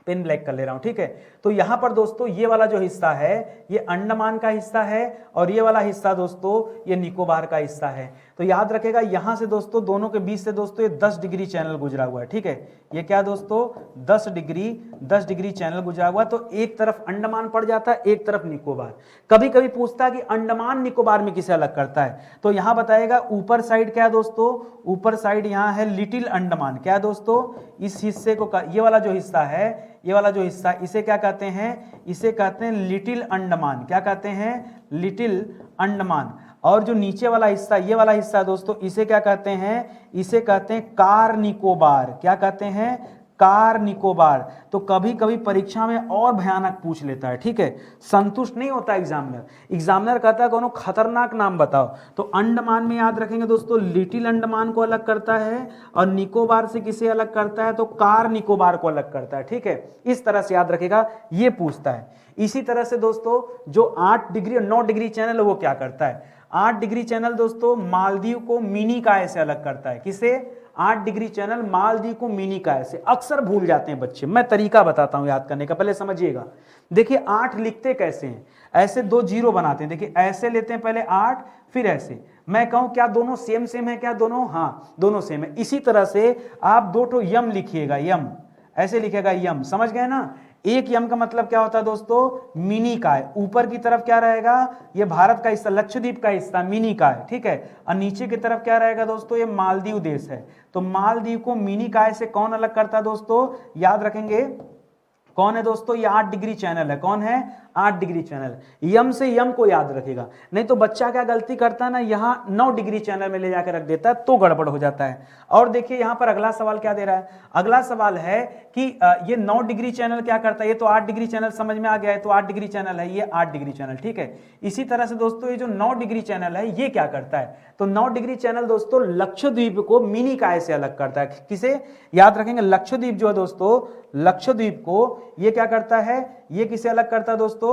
पेन ब्लैक कर ले रहा हूं, ठीक है। तो यहां पर दोस्तों ये वाला जो हिस्सा है ये अंडमान का हिस्सा है, और ये वाला हिस्सा दोस्तों ये निकोबार का हिस्सा है। तो याद रखेगा यहां से दोस्तों दोनों के बीच से दोस्तों ये 10 डिग्री चैनल गुजरा हुआ है, ठीक है। ये क्या दोस्तों? 10 डिग्री चैनल गुजरा हुआ। तो एक तरफ अंडमान पड़ जाता है, एक तरफ निकोबार। कभी कभी पूछता है कि अंडमान निकोबार में किसे अलग करता है, तो यहां बताएगा ऊपर साइड क्या है दोस्तों? ऊपर साइड यहां है लिटिल अंडमान। क्या दोस्तों? इस हिस्से को, ये वाला जो हिस्सा है, ये वाला जो हिस्सा, इसे क्या कहते हैं? इसे कहते हैं लिटिल अंडमान। क्या कहते हैं? लिटिल अंडमान। और जो नीचे वाला हिस्सा, ये वाला हिस्सा दोस्तों, इसे क्या कहते हैं? इसे कहते हैं कार निकोबार। क्या कहते हैं? कार निकोबार। तो कभी कभी परीक्षा में और भयानक पूछ लेता है, ठीक है। संतुष्ट नहीं होता एग्जामिनर कहता है कोनो खतरनाक नाम बताओ। तो अंडमान में याद रखेंगे दोस्तों लिटिल अंडमान को अलग करता है, और निकोबार से किसे अलग करता है? तो कार निकोबार को अलग करता है, ठीक है। इस तरह से याद रखेगा, ये पूछता है। इसी तरह से दोस्तों जो 8 डिग्री और 9 डिग्री चैनल है वो क्या करता है? 8 डिग्री चैनल दोस्तों मालदीव को मिनी काय से अलग करता है। किसे? 8 डिग्री चैनल मालदीव को मिनी काय से। अक्सर भूल जाते हैं बच्चे, मैं तरीका बताता हूं याद करने का, पहले समझिएगा। देखिए 8 लिखते कैसे हैं? ऐसे 2 जीरो बनाते हैं, देखिए ऐसे लेते हैं पहले 8, फिर ऐसे। मैं कहूं क्या दोनों सेम है? क्या दोनों? हाँ दोनों सेम है। इसी तरह से आप 2 ठो यम लिखिएगा, यम ऐसे लिखेगा, यम। समझ गए ना? एक यम का मतलब क्या होता है दोस्तों? मिनी काय। ऊपर की तरफ क्या रहेगा? ये भारत का हिस्सा, लक्षद्वीप का हिस्सा, मिनी काय, ठीक है। और नीचे की तरफ क्या रहेगा दोस्तों? ये मालदीव देश है। तो मालदीव को मिनी काय से कौन अलग करता है दोस्तों? याद रखेंगे कौन है दोस्तों, ये 8 डिग्री चैनल है। कौन है, 8 डिग्री चैनल। यम से यम को याद रखेगा, नहीं तो बच्चा क्या गलती करता है ना, यहाँ 9 डिग्री चैनल में ले जाकर रख देता है तो गड़बड़ हो जाता है। और देखिए यहाँ पर अगला सवाल क्या दे रहा है, अगला सवाल है कि ये 9 डिग्री चैनल क्या करता है, ये तो 8 डिग्री चैनल समझ में आ गया है, तो 8 डिग्री चैनल है, ये 8 डिग्री चैनल, ठीक है। इसी तरह से दोस्तों ये जो 9 डिग्री चैनल है ये क्या करता है, तो 9 डिग्री चैनल दोस्तों लक्षद्वीप को मिनी काय से अलग करता है। किसे याद रखेंगे, लक्षद्वीप जो है दोस्तों, लक्षद्वीप को ये क्या करता है, ये किसे अलग करता है दोस्तों,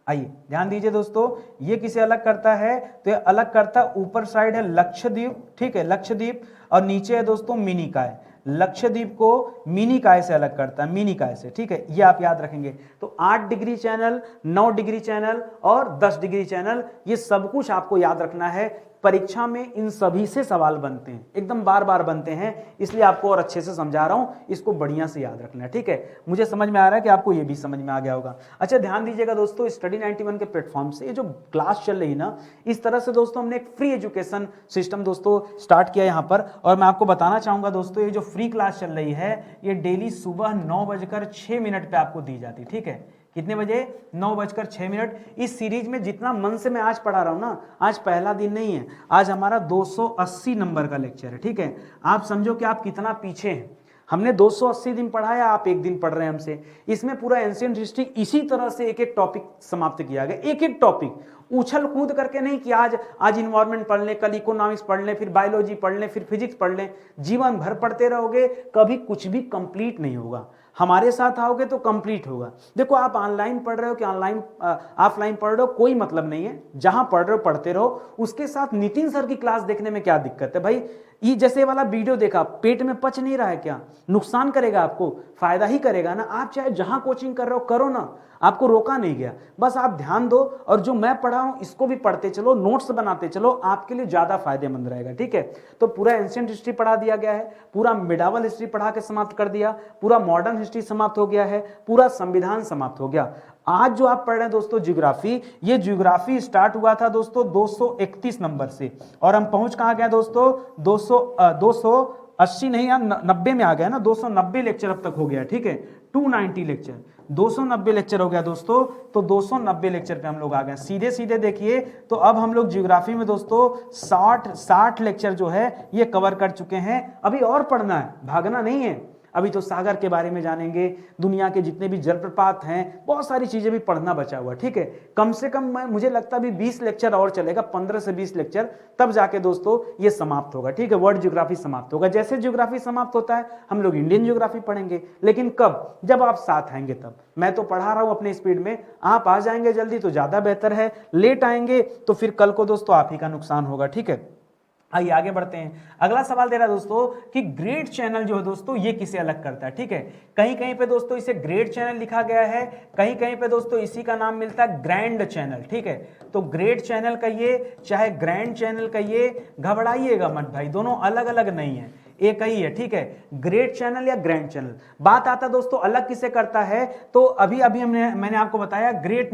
आइए ध्यान दीजिए दोस्तों, ये किसे अलग करता है, तो ये अलग करता, ऊपर साइड है लक्षद्वीप, ठीक है, लक्षद्वीप, और नीचे है दोस्तों मिनी काय। लक्षद्वीप को मिनी काय से अलग करता है, मिनी काय से, ठीक है, ये आप याद रखेंगे। तो 8 डिग्री चैनल, 9 डिग्री चैनल और 10 डिग्री चैनल, ये सब कुछ आपको याद रखना है। परीक्षा में इन सभी से सवाल बनते हैं, एकदम बार बार बनते हैं, इसलिए आपको और अच्छे से समझा रहा हूं, इसको बढ़िया से याद रखना है, ठीक है। मुझे समझ में आ रहा है कि आपको ये भी समझ में आ गया होगा। अच्छा ध्यान दीजिएगा दोस्तों, स्टडी 91 के प्लेटफॉर्म से ये जो क्लास चल रही ना, इस तरह से दोस्तों हमने एक फ्री एजुकेशन सिस्टम दोस्तों स्टार्ट किया यहाँ पर, और मैं आपको बताना चाहूंगा दोस्तों, ये जो फ्री क्लास चल रही है ये डेली सुबह 9:06 पे आपको दी जाती है, ठीक है। कितने बजे, 9:06। इस सीरीज में जितना मन से मैं आज पढ़ा रहा हूं ना, आज पहला दिन नहीं है, आज हमारा 280 नंबर का लेक्चर है, ठीक है। आप समझो कि आप कितना पीछे हैं, हमने 280 दिन पढ़ाया, आप एक दिन पढ़ रहे हैं हमसे। इसमें पूरा एंशिएंट हिस्ट्री इसी तरह से एक एक टॉपिक समाप्त किया गया, एक एक टॉपिक, उछल कूद करके नहीं कि आज इन्वायरमेंट पढ़ लें, कल इकोनॉमिक्स पढ़ लें, फिर बायोलॉजी पढ़ लें, फिर फिजिक्स पढ़ लें। जीवन भर पढ़ते रहोगे, कभी कुछ भी कंप्लीट नहीं होगा। हमारे साथ आओगे तो कंप्लीट होगा। देखो आप ऑनलाइन पढ़ रहे हो कि ऑनलाइन ऑफलाइन पढ़ रहे हो, कोई मतलब नहीं है, जहां पढ़ रहे हो पढ़ते रहो। उसके साथ नितिन सर की क्लास देखने में क्या दिक्कत है भाई, ये जैसे वाला वीडियो देखा, पेट में पच नहीं रहा है क्या, नुकसान करेगा आपको, फायदा ही करेगा ना। आप चाहे जहां कोचिंग कर रहे हो करो ना, आपको रोका नहीं गया, बस आप ध्यान दो और जो मैं पढ़ा हूं इसको भी पढ़ते चलो, नोट्स बनाते चलो, आपके लिए ज्यादा फायदेमंद रहेगा, ठीक है। तो पूरा एंशिएंट हिस्ट्री पढ़ा दिया गया है, पूरा मिडावल हिस्ट्री पढ़ा के समाप्त कर दिया, पूरा मॉडर्न हिस्ट्री समाप्त हो गया है, पूरा संविधान समाप्त हो गया। आज जो आप पढ़ रहे हैं दोस्तों ज्योग्राफी, ये ज्योग्राफी स्टार्ट हुआ था दोस्तों 231 नंबर से, और हम पहुंच कहां गए दोस्तों, 280 नहीं, 90 में आ गया ना, 290 लेक्चर अब तक हो गया, ठीक है। 290 लेक्चर, 290 लेक्चर हो गया दोस्तों, तो 290 लेक्चर पे हम लोग आ गए। सीधे सीधे देखिए तो अब हम लोग ज्योग्राफी में दोस्तों 60 लेक्चर जो है ये कवर कर चुके हैं। अभी और पढ़ना है, भागना नहीं है। अभी तो सागर के बारे में जानेंगे, दुनिया के जितने भी जलप्रपात हैं, बहुत सारी चीजें भी पढ़ना बचा हुआ, ठीक है। कम से कम मुझे लगता है 20 लेक्चर और चलेगा, 15 से 20 लेक्चर, तब जाके दोस्तों ये समाप्त होगा, ठीक है। वर्ल्ड ज्योग्राफी समाप्त होगा। जैसे ज्योग्राफी समाप्त होता है हम लोग इंडियन ज्योग्राफी पढ़ेंगे, लेकिन कब, जब आप साथ आएंगे तब। मैं तो पढ़ा रहा हूं अपने स्पीड में, आप आ जाएंगे जल्दी तो ज्यादा बेहतर है, लेट आएंगे तो फिर कल को दोस्तों आप ही का नुकसान होगा, ठीक है। आइए आगे बढ़ते हैं। अगला सवाल दे रहा है दोस्तों कि ग्रेड चैनल जो है दोस्तों ये किसे अलग करता है, ठीक है। कहीं कहीं पे दोस्तों इसे ग्रेड चैनल लिखा गया है, कहीं कहीं पे दोस्तों इसी का नाम मिलता है ग्रैंड चैनल, ठीक है। तो ग्रेड चैनल कहिए चाहे ग्रैंड चैनल कहिए, घबराइएगा मत भाई, दोनों अलग अलग नहीं है, एक ही है, ठीक है। ग्रेड चैनल या ग्रैंड चैनल। बात आता दोस्तों अलग किसे करता है, तो अभी अभी मैंने आपको बताया ग्रेट,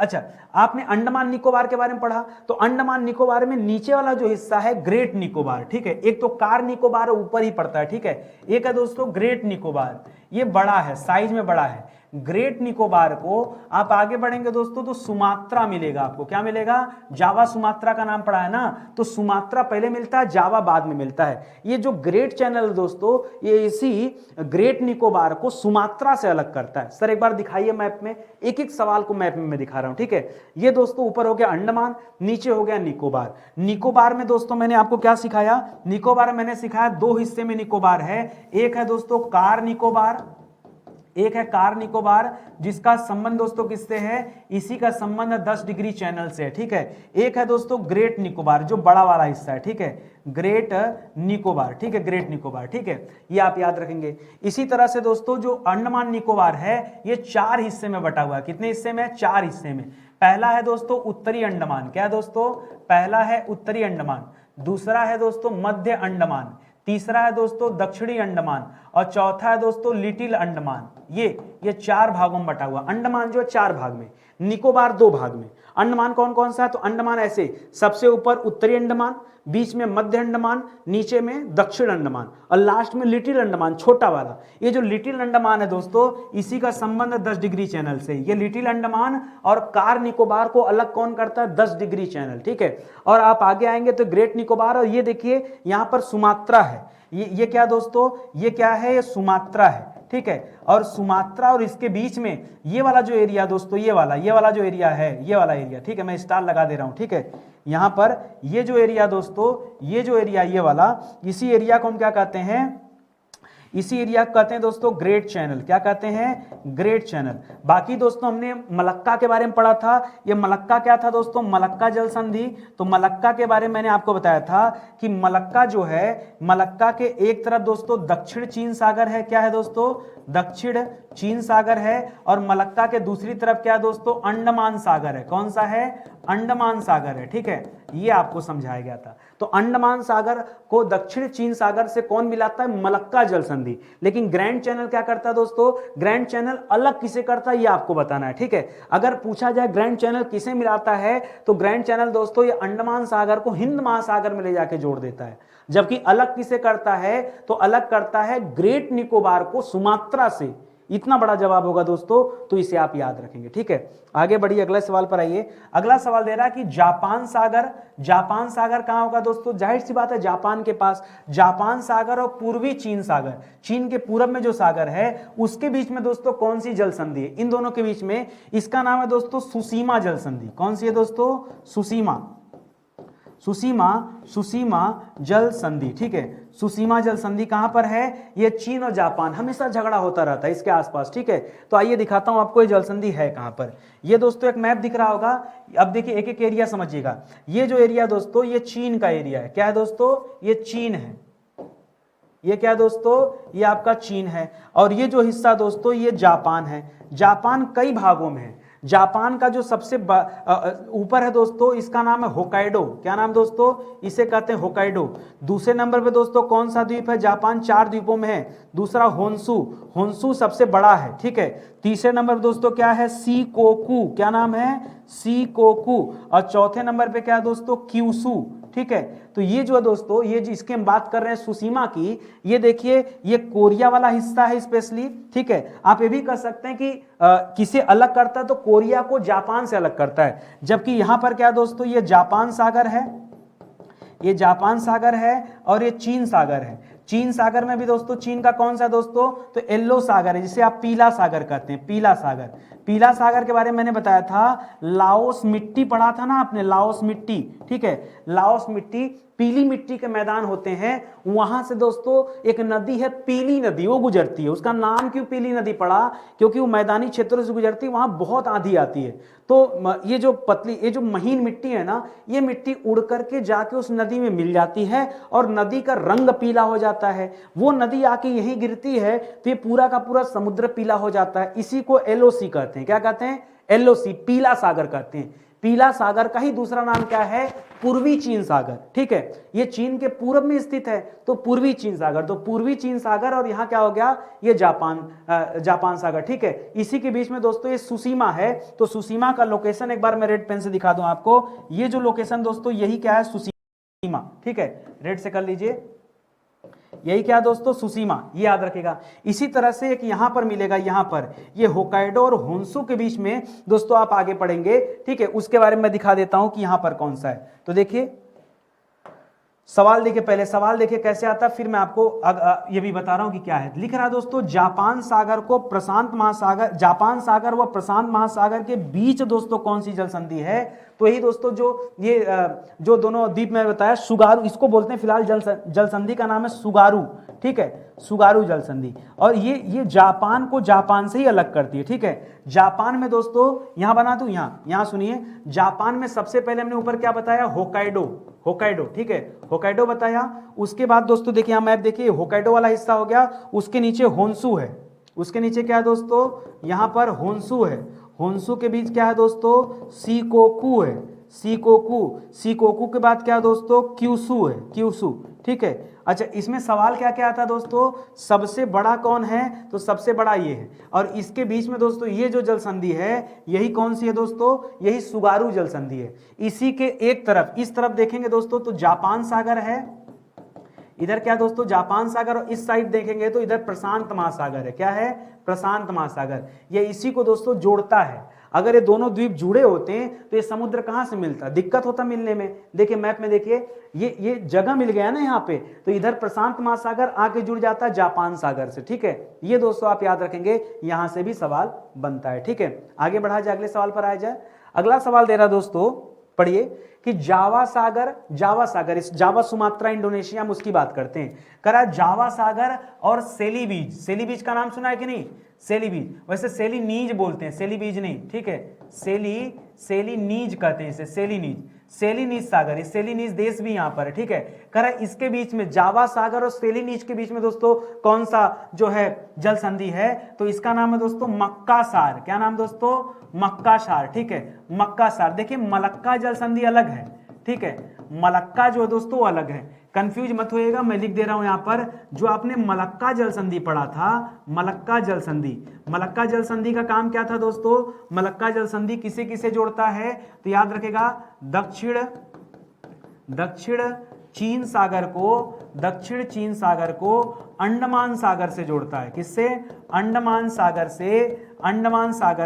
अच्छा आपने अंडमान निकोबार के बारे में पढ़ा, तो अंडमान निकोबार में नीचे वाला जो हिस्सा है ग्रेट निकोबार, ठीक है। एक तो कार निकोबार ऊपर ही पड़ता है, ठीक है। एक है दोस्तों ग्रेट निकोबार, ये बड़ा है, साइज में बड़ा है। ग्रेट निकोबार को आप आगे बढ़ेंगे दोस्तों तो सुमात्रा मिलेगा आपको, क्या मिलेगा, जावा सुमात्रा का नाम पड़ा है ना, तो सुमात्रा पहले मिलता है, जावा बाद में मिलता है। ये जो ग्रेट चैनल दोस्तों ये इसी ग्रेट निकोबार को सुमात्रा से अलग करता है। सर एक बार दिखाइए मैप में, एक एक सवाल को मैप में मैं दिखा रहा हूं, ठीक है। ये दोस्तों ऊपर हो गया अंडमान, नीचे हो गया निकोबार। निकोबार में दोस्तों मैंने आपको क्या सिखाया, निकोबार मैंने सिखाया 2 हिस्से में निकोबार है। एक है दोस्तों कार निकोबार, एक है कार निकोबार जिसका संबंध दोस्तों किससे है, इसी का संबंध 10 डिग्री चैनल से है, ठीक है। एक है दोस्तों ग्रेट निकोबार जो बड़ा वाला हिस्सा है, ठीक है, ग्रेट निकोबार, ठीक है, ग्रेट निकोबार, ठीक है, ये आप याद रखेंगे। इसी तरह से दोस्तों जो अंडमान निकोबार है ये 4 हिस्से में बटा हुआ है। कितने हिस्से में, 4 हिस्से में। पहला है दोस्तों उत्तरी अंडमान, क्या है दोस्तों, पहला है उत्तरी अंडमान, दूसरा है दोस्तों मध्य अंडमान, तीसरा है दोस्तों दक्षिणी अंडमान, और चौथा है दोस्तों लिटिल अंडमान। ये 4 भागों में बटा हुआ। अंडमान जो है 4 भाग में, निकोबार 2 भाग में। अंडमान कौन कौन सा है? तो अंडमान ऐसे, सबसे ऊपर उत्तरी अंडमान, बीच में मध्य अंडमान, नीचे में दक्षिण अंडमान और लास्ट में लिटिल अंडमान, छोटा वाला। ये जो लिटिल अंडमान है दोस्तों, इसी का संबंध 10 डिग्री चैनल से। ये लिटिल अंडमान और कार निकोबार को अलग कौन करता है? 10 डिग्री चैनल, ठीक है। और आप आगे आएंगे तो ग्रेट निकोबार, और ये देखिए यहां पर सुमात्रा है। ये क्या दोस्तों? ये क्या है? ये सुमात्रा है, ठीक है। और सुमात्रा और इसके बीच में ये वाला जो एरिया दोस्तों, ये वाला जो एरिया है, ये वाला एरिया, ठीक है, मैं स्टार लगा दे रहा हूं, ठीक है। यहां पर ये जो एरिया दोस्तों, ये जो एरिया, ये वाला, इसी एरिया को हम क्या कहते हैं? इसी एरिया को कहते हैं दोस्तों ग्रेट चैनल। क्या कहते हैं? Great channel. बाकी दोस्तों हमने मलक्का के बारे में पढ़ा था। ये मलक्का क्या था दोस्तों? मलक्का जल संधि। तो मलक्का के बारे में मैंने आपको बताया था कि मलक्का जो है, मलक्का के एक तरफ दोस्तों दक्षिण चीन सागर है। क्या है दोस्तों? दक्षिण चीन सागर है। और मलक्का के दूसरी तरफ क्या है दोस्तों? अंडमान सागर है। कौन सा है? अंडमान सागर है, ठीक है। ये आपको समझाया गया था। तो अंडमान सागर को दक्षिण चीन सागर से कौन मिलाता है? मलक्का जल संधि। लेकिन ग्रैंड चैनल क्या करता है दोस्तों? ग्रैंड चैनल अलग किसे करता है, ये आपको बताना है, ठीक है। अगर पूछा जाए ग्रैंड चैनल किसे मिलाता है, तो ग्रैंड चैनल दोस्तों ये अंडमान सागर को हिंद महासागर में ले जाके जोड़ देता है। जबकि अलग किसे करता है? तो अलग करता है ग्रेट निकोबार को सुमात्रा से। इतना बड़ा जवाब होगा दोस्तों, तो इसे आप याद रखेंगे, ठीक है। आगे बढ़िए, अगले सवाल पर आइए। अगला सवाल दे रहा है कि जापान सागर। जापान सागर कहां होगा दोस्तों? जाहिर सी बात है जापान के पास। जापान सागर और पूर्वी चीन सागर, चीन के पूरब में जो सागर है, उसके बीच में दोस्तों कौन सी जल संधि है? इन दोनों के बीच में, इसका नाम है दोस्तों सुसीमा जल संधि। कौन सी है दोस्तों? सुसीमा जल संधि, ठीक है। सुसीमा जल संधि कहां पर है? ये चीन और जापान, हमेशा झगड़ा होता रहता है इसके आसपास, ठीक है। तो आइए दिखाता हूं आपको ये जल संधि है कहां पर। ये दोस्तों एक मैप दिख रहा होगा। अब देखिए एक एक एरिया समझिएगा। ये जो एरिया दोस्तों, ये चीन का एरिया है। क्या है दोस्तों? ये चीन है। ये क्या दोस्तों? ये आपका चीन है। और ये जो हिस्सा दोस्तों, ये जापान है। जापान कई भागों में है। जापान का जो सबसे ऊपर है दोस्तों, इसका नाम है होकाइडो। क्या नाम दोस्तों? इसे कहते हैं होकाइडो। दूसरे नंबर पे दोस्तों कौन सा द्वीप है? जापान 4 द्वीपों में है। दूसरा होन्शु, होन्शु सबसे बड़ा है, ठीक है। तीसरे नंबर पे दोस्तों क्या है? सीकोकू। क्या नाम है? सीकोकू। और चौथे नंबर पे क्या है दोस्तों? क्यूशु, ठीक है। तो ये जो है दोस्तों, ये जिसके हम बात कर रहे हैं सुसीमा की, ये देखिए ये कोरिया वाला हिस्सा है स्पेशली, ठीक है। आप ये भी कह सकते हैं कि किसे अलग करता है, तो कोरिया को जापान से अलग करता है। जबकि यहां पर क्या दोस्तों? ये जापान सागर है, ये जापान सागर है और ये चीन सागर है। चीन सागर में भी दोस्तों, चीन का कौन सा दोस्तों? तो येलो सागर है, जिसे आप पीला सागर कहते हैं। पीला सागर, पीला सागर के बारे में मैंने बताया था। लाओस मिट्टी पढ़ा था ना आपने, लाओस मिट्टी, ठीक है। लाओस मिट्टी, पीली मिट्टी के मैदान होते हैं। वहां से दोस्तों एक नदी है, पीली नदी, वो गुजरती है। उसका नाम क्यों पीली नदी पड़ा? क्योंकि वो मैदानी क्षेत्रों से गुजरती है, वहां बहुत आंधी आती है। तो ये जो पतली, ये जो महीन मिट्टी है ना, ये मिट्टी उड़ करके जाके उस नदी में मिल जाती है और नदी का रंग पीला हो जाता है। वो नदी आके यहीं गिरती है तो ये पूरा का पूरा समुद्र पीला हो जाता है। इसी को एलओसी कहते हैं। क्या कहते हैं? एलओसी, पीला सागर कहते हैं। पीला सागर का ही दूसरा नाम क्या है? पूर्वी चीन सागर, ठीक है। ये चीन के पूर्व में स्थित है, तो पूर्वी चीन सागर। तो पूर्वी चीन सागर और यहाँ क्या हो गया? ये जापान सागर, ठीक है। इसी के बीच में दोस्तों ये सुसीमा है। तो सुसीमा का लोकेशन एक बार मैं रेड पेन से दिखा दूं आपको। ये जो लोकेशन दोस्तों, यही क्या है? सुसीमा, ठीक है। रेड से कर लीजिए, यही क्या दोस्तों? सुसीमा, ये याद रखेगा। इसी तरह से एक यहां पर मिलेगा, यहां पर ये होकाइडो और होन्शु के बीच में दोस्तों आप आगे पढ़ेंगे, ठीक है। उसके बारे में मैं दिखा देता हूं कि यहां पर कौन सा है। तो देखिए सवाल देखिए, पहले सवाल देखिए कैसे आता है, फिर मैं आपको ये भी बता रहा हूं कि क्या है। लिख रहा दोस्तों, जापान सागर को प्रशांत महासागर, जापान सागर व प्रशांत महासागर के बीच दोस्तों कौन सी जल संधि है? तो यही दोस्तों जो दोनों द्वीप में बताया, सुगारू, इसको बोलते हैं फिलहाल जल संधि का नाम है सुगारू, ठीक है। सुगारू जल संधि। और ये जापान को जापान से ही अलग करती है, ठीक है। जापान में दोस्तों, यहां बना दूं, यहां सुनिए, जापान में सबसे पहले हमने ऊपर क्या बताया? होकाइडो, ठीक है। होकाइडो बताया। उसके बाद दोस्तों देखिए यहां मैप देखिए, होकाइडो वाला हिस्सा हो गया, उसके नीचे होन्शु है। उसके नीचे क्या है दोस्तों? यहां पर होन्शु है। होन्शु के बीच क्या है दोस्तों? सीकोकू है। सीकोकू, सीकोकू के बाद क्या दोस्तों, क्यूसू है, क्यूसू, ठीक है। अच्छा, इसमें सवाल क्या क्या आता है दोस्तों, सबसे बड़ा कौन है, तो सबसे बड़ा ये है, और इसके बीच में दोस्तों ये जो जल संधि है यही कौन सी है दोस्तों, यही सुगारू जल संधि है। इसी के एक तरफ, इस तरफ देखेंगे दोस्तों तो जापान सागर है, इधर क्या दोस्तों जापान सागर, और इस साइड देखेंगे तो इधर प्रशांत महासागर है। क्या है, प्रशांत महासागर। ये इसी को दोस्तों जोड़ता है। अगर ये दोनों द्वीप जुड़े होते हैं तो ये समुद्र कहां से मिलता, दिक्कत होता मिलने में। देखिए मैप में देखिए, ये जगह मिल गया ना यहाँ पे, तो इधर प्रशांत महासागर आके जुड़ जाता है जापान सागर से, ठीक है। ये दोस्तों आप याद रखेंगे, यहां से भी सवाल बनता है, ठीक है। आगे बढ़ा जाए, अगले सवाल पर आया जाए। अगला सवाल दे रहा दोस्तों, पढ़िए कि जावा सागर, जावा सागर, इस जावा सुमात्रा इंडोनेशिया में उसकी बात करते हैं। करा जावा सागर और सेली बीच, सेली बीच का नाम सुना है कि नहीं, सेली बीच, वैसे सेली नीज बोलते हैं, सेली बीज नहीं, ठीक है। सेली नीज कहते हैं इसे, सेली नीज, सेली नीज सागर, ये सेली नीज देश भी यहाँ पर है, ठीक है। कह रहा है इसके बीच में जावा सागर और सेली नीज के बीच में दोस्तों कौन सा जो है जल संधि है, तो इसका नाम है दोस्तों मक्कासार। क्या नाम दोस्तों, मक्कासार, ठीक है, मक्कासार। देखिए मलक्का जल संधि अलग है, ठीक है, मलक्का जो है दोस्तों अलग है, कंफ्यूज मत होइएगा, मैं लिख दे रहा हूं यहां पर, जो आपने मलक्का जल संधि पढ़ा था, मलक्का जल संधि, मलक्का जल संधि का काम क्या था दोस्तों, मलक्का जल संधि किसे किसे जोड़ता है, तो याद रखेगा दक्षिण चीन सागर को, दक्षिण चीन सागर को अंडमान सागर से जोड़ता है। किससे, अंडमान सागर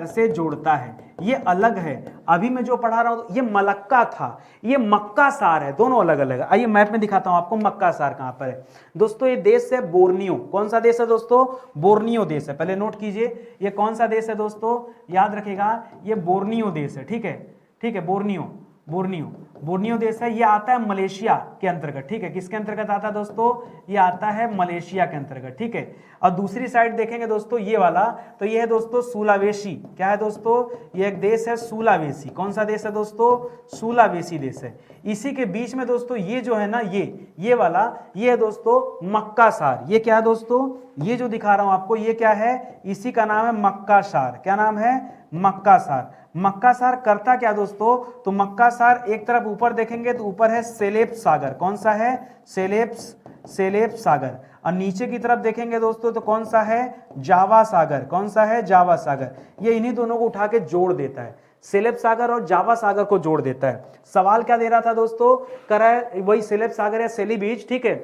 से जोड़ता है। ये अलग है, अभी मैं जो पढ़ा रहा हूं ये मलक्का था, ये मक्कासार है, दोनों अलग अलग है। आइए मैप में दिखाता हूं आपको मक्कासार कहां पर है दोस्तों। ये देश है बोर्नियो, कौन सा देश है दोस्तों, बोर्नियो देश है। पहले नोट कीजिए ये कौन सा देश है दोस्तों, याद रखेगा ये बोर्नियो देश है, ठीक है, ठीक है, बोर्नियो देश है। ये आता है मलेशिया के अंतर्गत, ठीक है, किसके अंतर्गत आता है दोस्तों, ये आता है मलेशिया के अंतर्गत, ठीक है। और दूसरी साइड देखेंगे दोस्तों ये वाला, तो ये है दोस्तों सुलावेशी। क्या है दोस्तों, ये एक देश है सुलावेशी। कौन सा देश है दोस्तों, सुलावेशी देश है। इसी के बीच में दोस्तों ये जो है ना, ये वाला, ये है दोस्तों मक्कासार। ये क्या है दोस्तों, ये जो दिखा रहा हूं आपको ये क्या है, इसी का नाम है मक्कासार। क्या नाम है, मक्कासार। मक्कासार करता क्या दोस्तों, तो मक्कासार एक तरफ ऊपर देखेंगे तो ऊपर है सेलेब्स सागर। कौन सा है, सेलेब्स सागर। और नीचे की तरफ देखेंगे दोस्तों तो कौन सा है, जावा सागर। कौन सा है, जावा सागर। ये इन्हीं दोनों को उठा के जोड़ देता है, सेलेब सागर और जावा सागर को जोड़ देता है। सवाल क्या दे रहा था दोस्तों, करा है वही सेलेब सागर या सेली बीच, ठीक है।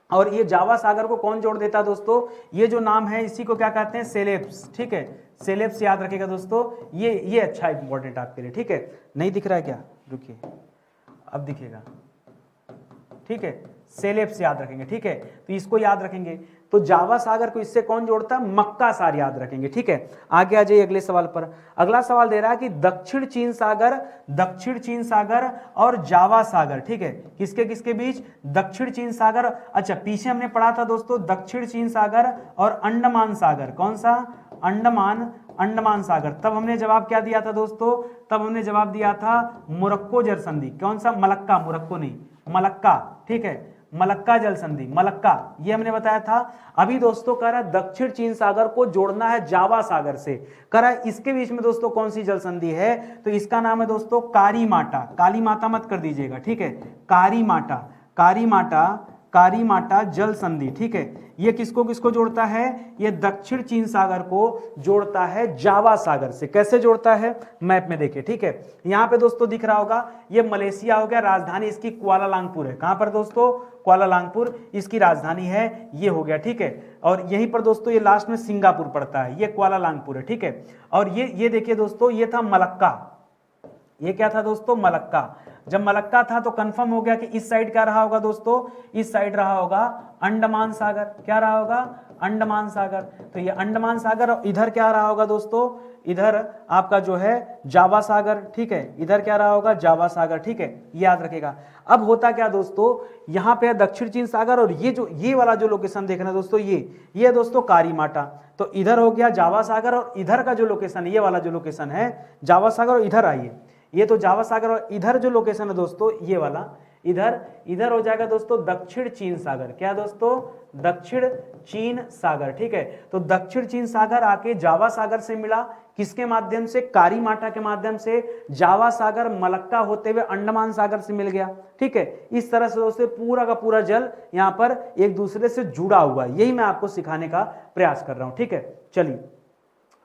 और ये जावा सागर को कौन जोड़ देता है दोस्तों, ये जो नाम है इसी को क्या कहते हैं, सेलेब्स, ठीक है, सेलेब्स याद रखेगा दोस्तों। ये अच्छा इंपॉर्टेंट आपके लिए, ठीक है। नहीं दिख रहा है क्या, रुकिए अब दिखेगा, ठीक है, सेलेब्स याद रखेंगे, ठीक है। तो इसको याद रखेंगे, तो जावा सागर को इससे कौन जोड़ता है, मक्कासार याद रखेंगे, ठीक है। आगे आ जाइए अगले सवाल पर। अगला सवाल दे रहा है कि दक्षिण चीन सागर और जावा सागर, ठीक है, किसके किसके बीच, दक्षिण चीन सागर। अच्छा पीछे हमने पढ़ा था दोस्तों दक्षिण चीन सागर और अंडमान सागर। कौन सा, अंडमान सागर। तब हमने जवाब क्या दिया था दोस्तों, तब हमने जवाब दिया था मोरक्को जल संधि। कौन सा, मलक्का, मोरक्को नहीं, मलक्का, ठीक है, मलक्का जल संधि, मलक्का, ये हमने बताया था। अभी दोस्तों कह रहा है दक्षिण चीन सागर को जोड़ना है जावा सागर से। कह रहा है इसके बीच में दोस्तों कौन सी जल संधि है, तो इसका नाम है दोस्तों कारीमाटा। काली माता मत कर दीजिएगा, ठीक है, कारीमाटा जल संधि, ठीक है। ये किसको किसको जोड़ता है, ये दक्षिण चीन सागर को जोड़ता है जावा सागर से। कैसे जोड़ता है, मैप में देखिए, ठीक है। यहाँ पे दोस्तों दिख रहा होगा ये मलेशिया हो गया, राजधानी इसकी कुआलालंपुर है। कहां पर दोस्तों, कुआलालंपुर इसकी राजधानी है, ये हो गया, ठीक है। और यहीं पर दोस्तों ये लास्ट में सिंगापुर पड़ता है, ये कुआलालंपुर है, ठीक है। और ये देखिए दोस्तों ये था मलक्का, ये क्या था दोस्तों, मलक्का। जब मलक्का था तो कंफर्म हो गया कि इस साइड क्या रहा होगा दोस्तों, इस साइड रहा होगा अंडमान सागर। क्या रहा होगा, अंडमान सागर। तो ये अंडमान सागर, और इधर क्या रहा होगा दोस्तों, इधर आपका जो है जावा सागर, ठीक है, इधर क्या रहा होगा, जावा सागर, ठीक है, याद रखेगा। अब होता क्या दोस्तों, यहाँ पे है दक्षिण चीन सागर, और ये वाला जो लोकेशन देखना है दोस्तों, ये दोस्तों कारीमाटा। तो इधर हो गया जावा सागर, और इधर का जो लोकेशन, ये वाला जो लोकेशन है जावा सागर, और इधर आइए, ये तो जावा सागर, और इधर जो लोकेशन है दोस्तों ये वाला, इधर इधर हो जाएगा दोस्तों दक्षिण चीन सागर। क्या दोस्तों? दक्षिण चीन सागर। ठीक है, तो दक्षिण चीन सागर आके जावा सागर से मिला, किसके माध्यम से? कारीमाटा के माध्यम से। जावा सागर मलक्का होते हुए अंडमान सागर से मिल गया। ठीक है, इस तरह से दोस्तों पूरा का पूरा जल यहां पर एक दूसरे से जुड़ा हुआ है, यही मैं आपको सिखाने का प्रयास कर रहा हूं। ठीक है, चलिए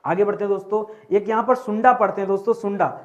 आगे बढ़ते हैं दोस्तों। एक यहां पर सुंडा पढ़ते हैं दोस्तों,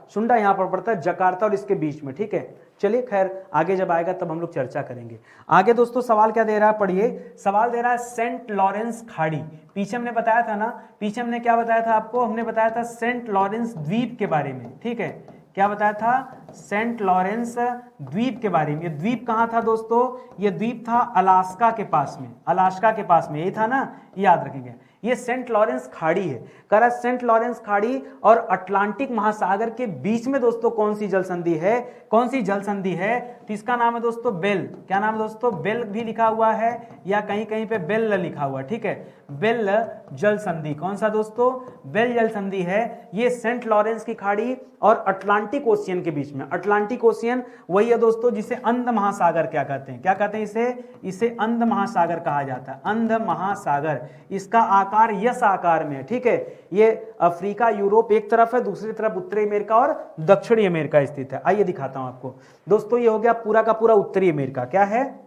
सुंडा यहां पर पड़ता है जकार्ता और इसके बीच में। ठीक है, चलिए खैर आगे जब आएगा तब हम लोग चर्चा करेंगे। आगे दोस्तों सवाल क्या दे रहा है, पढ़िए। सवाल दे रहा है सेंट लॉरेंस खाड़ी। पीछे हमने बताया था ना, पीछे हमने क्या बताया था आपको? हमने बताया था सेंट लॉरेंस द्वीप के बारे में। ठीक है, क्या बताया था? सेंट लॉरेंस द्वीप के बारे में। ये द्वीप कहां था दोस्तों? ये द्वीप था अलास्का के पास में, अलास्का के पास में, यही था ना, याद रखेंगे। ये सेंट लॉरेंस खाड़ी है। कह रहा सेंट लॉरेंस खाड़ी और अटलांटिक महासागर के बीच में दोस्तों कौन सी जल संधि है? कौन सी जल संधि है? तो इसका नाम है दोस्तों बेल। क्या नाम है दोस्तों? बेल भी लिखा हुआ है या कहीं कहीं पे बेल लिखा हुआ है। ठीक है, बेल जल संधि। कौन सा दोस्तों? बेल जल संधि है। ये सेंट लॉरेंस की खाड़ी और अटलांटिक ओशियन के बीच में। अटलांटिक ओशियन वही है दोस्तों जिसे अंध महासागर क्या कहते हैं? क्या कहते हैं इसे अंध महासागर कहा जाता है, अंध महासागर। इसका आकार यस आकार में है। ठीक है, ये अफ्रीका यूरोप एक तरफ है, दूसरी तरफ उत्तरी अमेरिका और दक्षिणी अमेरिका स्थित है। आइए दिखाता हूं आपको दोस्तों। ये हो गया पूरा का पूरा उत्तरी अमेरिका। क्या है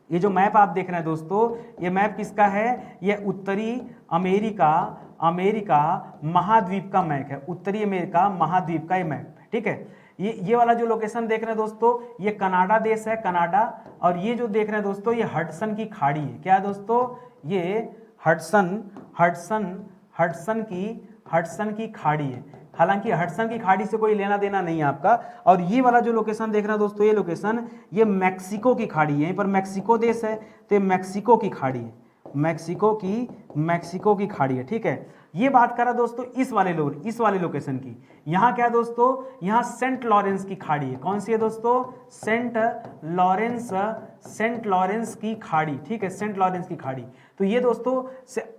ये जो मैप आप देख रहे हैं दोस्तों? ये मैप किसका है? ये उत्तरी अमेरिका महाद्वीप का मैप है। उत्तरी अमेरिका महाद्वीप का ये मैप है। ठीक है, ये वाला जो लोकेशन देख रहे हैं दोस्तों, ये कनाडा देश है, कनाडा। और ये जो देख रहे हैं दोस्तों, ये हडसन की खाड़ी है। क्या है दोस्तों? ये हडसन की खाड़ी है। हालांकि हडसन की खाड़ी से कोई लेना देना नहीं है आपका। और ये वाला जो लोकेशन देख रहे हैं दोस्तों, ये लोकेशन ये मैक्सिको की खाड़ी है। यहीं पर मैक्सिको देश है, तो ये मैक्सिको की खाड़ी है, मैक्सिको की खाड़ी है। ठीक है, ये बात करा दोस्तों इस वाले लोकेशन की। यहां क्या है दोस्तों? यहां सेंट लॉरेंस की खाड़ी है। कौन सी है दोस्तों? सेंट लॉरेंस की खाड़ी। ठीक है, सेंट लॉरेंस की खाड़ी। तो ये दोस्तों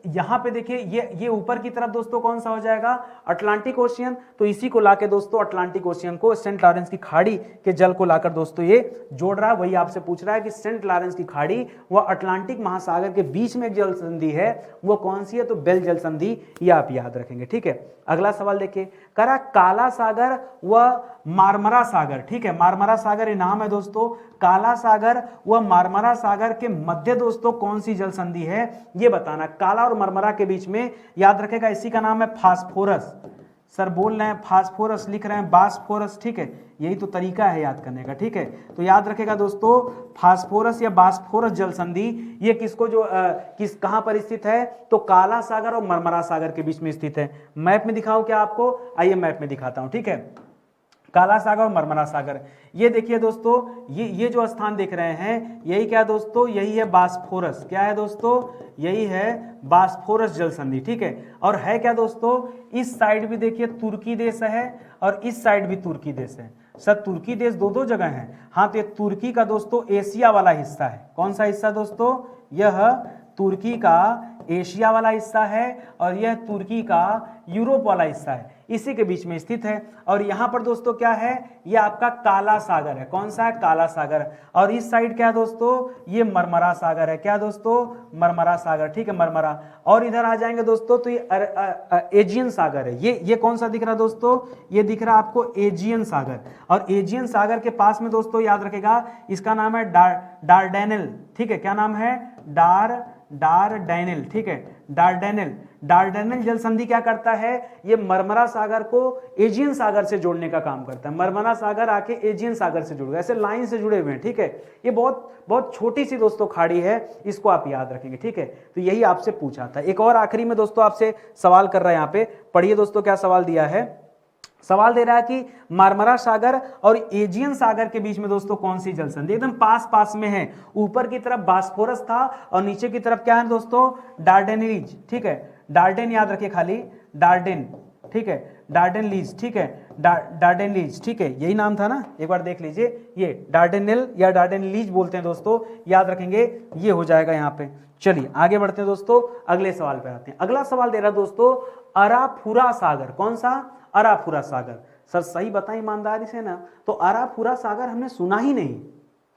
यहां पे देखिए, ये ऊपर की तरफ दोस्तों कौन सा हो जाएगा? Atlantic ocean. तो इसी को लाकर दोस्तों अटलांटिक ओशियन को सेंट लॉरेंस की खाड़ी के जल को लाकर दोस्तों ये जोड़ रहा है। वही आपसे पूछ रहा है कि सेंट लॉरेंस की खाड़ी व अटलांटिक महासागर के बीच में जल संधि है, वो कौन सी है? तो बेल जल संधि, ये आप याद रखेंगे। ठीक है, अगला सवाल देखिए। करा काला सागर व मारमरा सागर। ठीक है, मारमरा सागर ये नाम है दोस्तों। काला सागर व मारमरा सागर के मध्य दोस्तों कौन सी जल संधि है, ये बताना। काला और मारमरा के बीच में, याद रखेगा, इसी का नाम है फास्फोरस। सर बोल रहे हैं फास्फोरस, लिख रहे हैं बास्फोरस। ठीक है, यही तो तरीका है याद करने का। ठीक है, तो याद रखेगा दोस्तों फास्फोरस या बास्फोरस जल संधि ये किसको कहां पर स्थित है? तो काला सागर और मरमरा सागर के बीच में स्थित है। मैप में दिखाऊं क्या आपको? आइए मैप में दिखाता हूं। ठीक है, काला सागर और मरमरा सागर, ये देखिए दोस्तों, ये जो स्थान देख रहे हैं, यही क्या दोस्तों? यही है बास्फोरस। क्या है दोस्तों? यही है बास्फोरस जल संधि। ठीक है, और है क्या दोस्तों? इस साइड भी देखिए तुर्की देश है और इस साइड भी तुर्की देश है। सर तुर्की देश दो जगह है। हाँ, तो ये तुर्की का दोस्तों एशिया वाला हिस्सा है। कौन सा हिस्सा दोस्तों? यह तुर्की का एशिया वाला हिस्सा है और यह तुर्की का यूरोप वाला हिस्सा है, इसी के बीच में स्थित है। और यहां पर दोस्तों क्या है? ये आपका काला सागर है। कौन सा है? काला सागर। और इस साइड क्या है दोस्तों? ये मरमरा सागर है। क्या दोस्तों? मरमरा सागर। ठीक है, मरमरा। और इधर आ जाएंगे दोस्तों तो ये एजियन सागर है। ये कौन सा दिख रहा है दोस्तों? ये दिख रहा है आपको एजियन सागर। और एजियन सागर के पास में दोस्तों याद रखेगा, इसका नाम है डार्डेनल। ठीक है, क्या नाम है? डार्डेनल। ठीक है, डार्डेनल जल संधि क्या करता है? ये मरमरा सागर को एजियन सागर से जोड़ने का काम करता है। मरमरा सागर आके एजियन सागर से जुड़ गए, ऐसे लाइन से जुड़े हुए हैं। ठीक है, ये बहुत छोटी सी दोस्तों खाड़ी है, इसको आप याद रखेंगे। ठीक है, तो यही आपसे पूछा था। एक और आखिरी में दोस्तों आपसे सवाल कर रहा है, यहाँ पे पढ़िए दोस्तों क्या सवाल दिया है। सवाल दे रहा है कि मारमरा सागर और एजियन सागर के बीच में दोस्तों कौन सी जल संधि? एकदम पास में है। ऊपर की तरफ बास्फोरस था और नीचे की तरफ क्या है दोस्तों? डार्डेनलीज। ठीक है, डार्डेन याद रखिए, खाली डार्डेन। ठीक है, डार्डेनलीज। ठीक है, डार्डेनलीज। ठीक है, यही नाम था ना, एक बार देख लीजिए। ये डार्डेनल या डार्डेनलीज बोलते हैं दोस्तों, याद रखेंगे, ये हो जाएगा यहाँ पे। चलिए आगे बढ़ते हैं दोस्तों, अगले सवाल पे आते हैं। अगला सवाल दे रहा दोस्तों अराफुरा सागर। कौन सा? अराफुरा सागर। सर सही बताएं ईमानदारी से ना, तो अराफुरा सागर हमने सुना ही नहीं।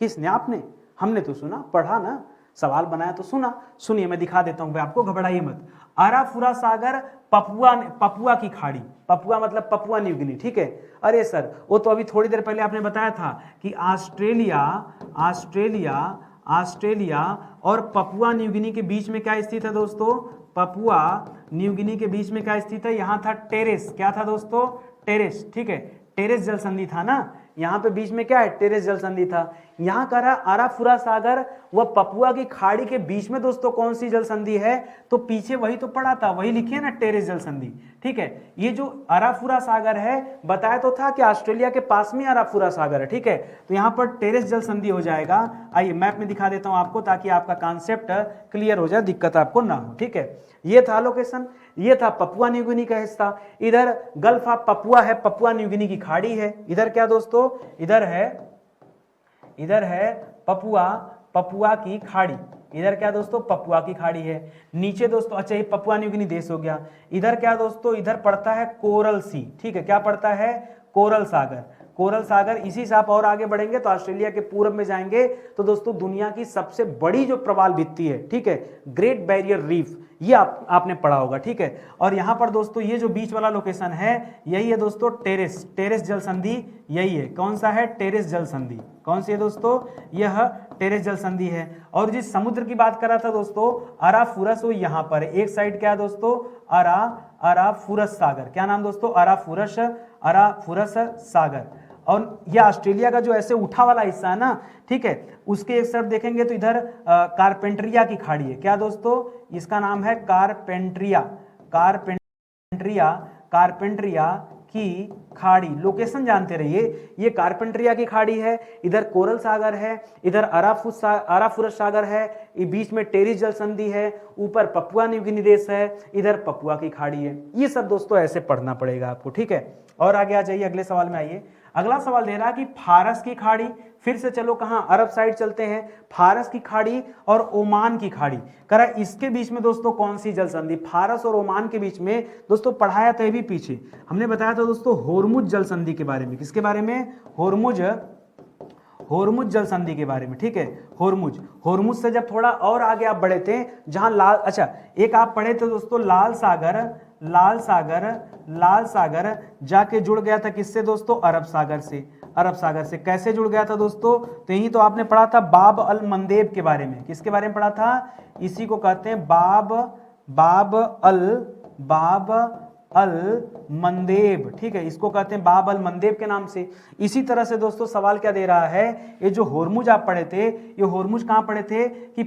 किसने? आपने? हमने तो सुना, पढ़ा ना, सवाल बनाया तो सुना। सुनिए मैं दिखा देता हूं भाई आपको, घबराइए मत। अराफुरा सागर, पपुआ की खाड़ी, पपुआ मतलब पपुआ न्यू गिनी, ठीक है। अरे सर वो तो अभी थोड़ी देर पहले आपने बताया था कि ऑस्ट्रेलिया और पपुआ न्यू गिनी के बीच में क्या स्थित है दोस्तों? पपुआ न्यू गिनी के बीच में क्या स्थित है? यहां था टेरेस, क्या था दोस्तों? टेरेस, ठीक है। टेरेस जल संधि था ना, यहाँ पे बीच में क्या है? टेरेस जल संधि था। यहाँ कह रहा अराफुरा सागर व पपुआ की खाड़ी के बीच में दोस्तों कौन सी जल संधि है? तो पीछे वही तो पढ़ा था, वही लिखिए ना, टेरेस जल संधि, ठीक है। ये जो अराफुरा सागर है, बताया तो था कि ऑस्ट्रेलिया के पास में अराफुरा सागर है, ठीक है। तो यहाँ पर टेरेस जल संधि हो जाएगा। आइए मैप में दिखा देता हूँ आपको, ताकि आपका कॉन्सेप्ट क्लियर हो जाए, दिक्कत आपको ना हो, ठीक है। ये था लोकेशन, ये था पपुआ न्यू गिनी का हिस्सा। इधर गल्फ ऑफ पपुआ है, पपुआ न्यू गिनी की खाड़ी है। इधर क्या दोस्तों? इधर है पपुआ की खाड़ी। इधर क्या दोस्तों? पपुआ की खाड़ी है। नीचे दोस्तों, अच्छा ये पपुआ न्यू गिनी देश हो गया। इधर क्या दोस्तों? इधर पड़ता है कोरल सी, ठीक है। क्या पड़ता है? कोरल सागर। कोरल सागर, इसी से आप और आगे बढ़ेंगे तो ऑस्ट्रेलिया के पूर्व में जाएंगे तो दोस्तों दुनिया की सबसे बड़ी जो प्रवाल भित्ति है, ठीक है, ग्रेट बैरियर रीफ, ये आपने पढ़ा होगा, ठीक है। और यहाँ पर दोस्तों ये जो बीच वाला लोकेशन है, यही है दोस्तों टेरेस जल संधि, यही है। कौन सा है? टेरेस जल संधि। कौन सी है दोस्तों? यह टेरेस जल संधि है। और जिस समुद्र की बात कर रहा था दोस्तों, अराफुरस, वो यहाँ पर है। एक साइड क्या है दोस्तों? अराफुरस सागर। क्या नाम दोस्तों? अराफुरस सागर। और यह ऑस्ट्रेलिया का जो ऐसे उठा वाला हिस्सा है ना, ठीक है, उसके एक तरफ देखेंगे तो इधर कारपेंट्रिया की खाड़ी है। क्या दोस्तों? इसका नाम है कारपेंट्रिया की खाड़ी। लोकेशन जानते रहिए, ये कारपेंट्रिया की खाड़ी है, इधर कोरल सागर है, इधर अराफुरस सागर है, ये बीच में टेरिस जल संधि है, ऊपर पपुआ न्यू गिनी देश है, इधर पपुआ की खाड़ी है। ये सब दोस्तों ऐसे पढ़ना पड़ेगा आपको, ठीक है। और आगे आ जाइए, अगले सवाल में आइए। अगला सवाल दे रहा है कि फारस की खाड़ी, फिर से चलो कहाँ? अरब साइड चलते हैं। फारस की खाड़ी और ओमान की खाड़ी, कह रहा इसके बीच में दोस्तों कौन सी जल संधि? फारस और ओमान के बीच में दोस्तों पढ़ाया था भी पीछे, हमने बताया था दोस्तों होर्मुज जल संधि के बारे में। किसके बारे में? होर्मुज जल संधि के बारे में, ठीक है। होर्मुज से जब थोड़ा और आगे आप बढ़े थे, जहां एक आप पढ़े थे दोस्तों, लाल सागर जाके जुड़ गया था किससे दोस्तों? अरब सागर से। कैसे जुड़ गया था दोस्तों? तो यही तो आपने पढ़ा था बाब अल मंदेब के बारे में। किसके बारे में पढ़ा था? इसी को कहते हैं बाब अल मंदेब, ठीक है। इसको कहते हैं बाब अल मंदेब के नाम से। इसी तरह से दोस्तों सवाल क्या दे रहा है? ये जो होर्मुज आप पढ़े थे, ये होर्मुज कहां पढ़े थे? कि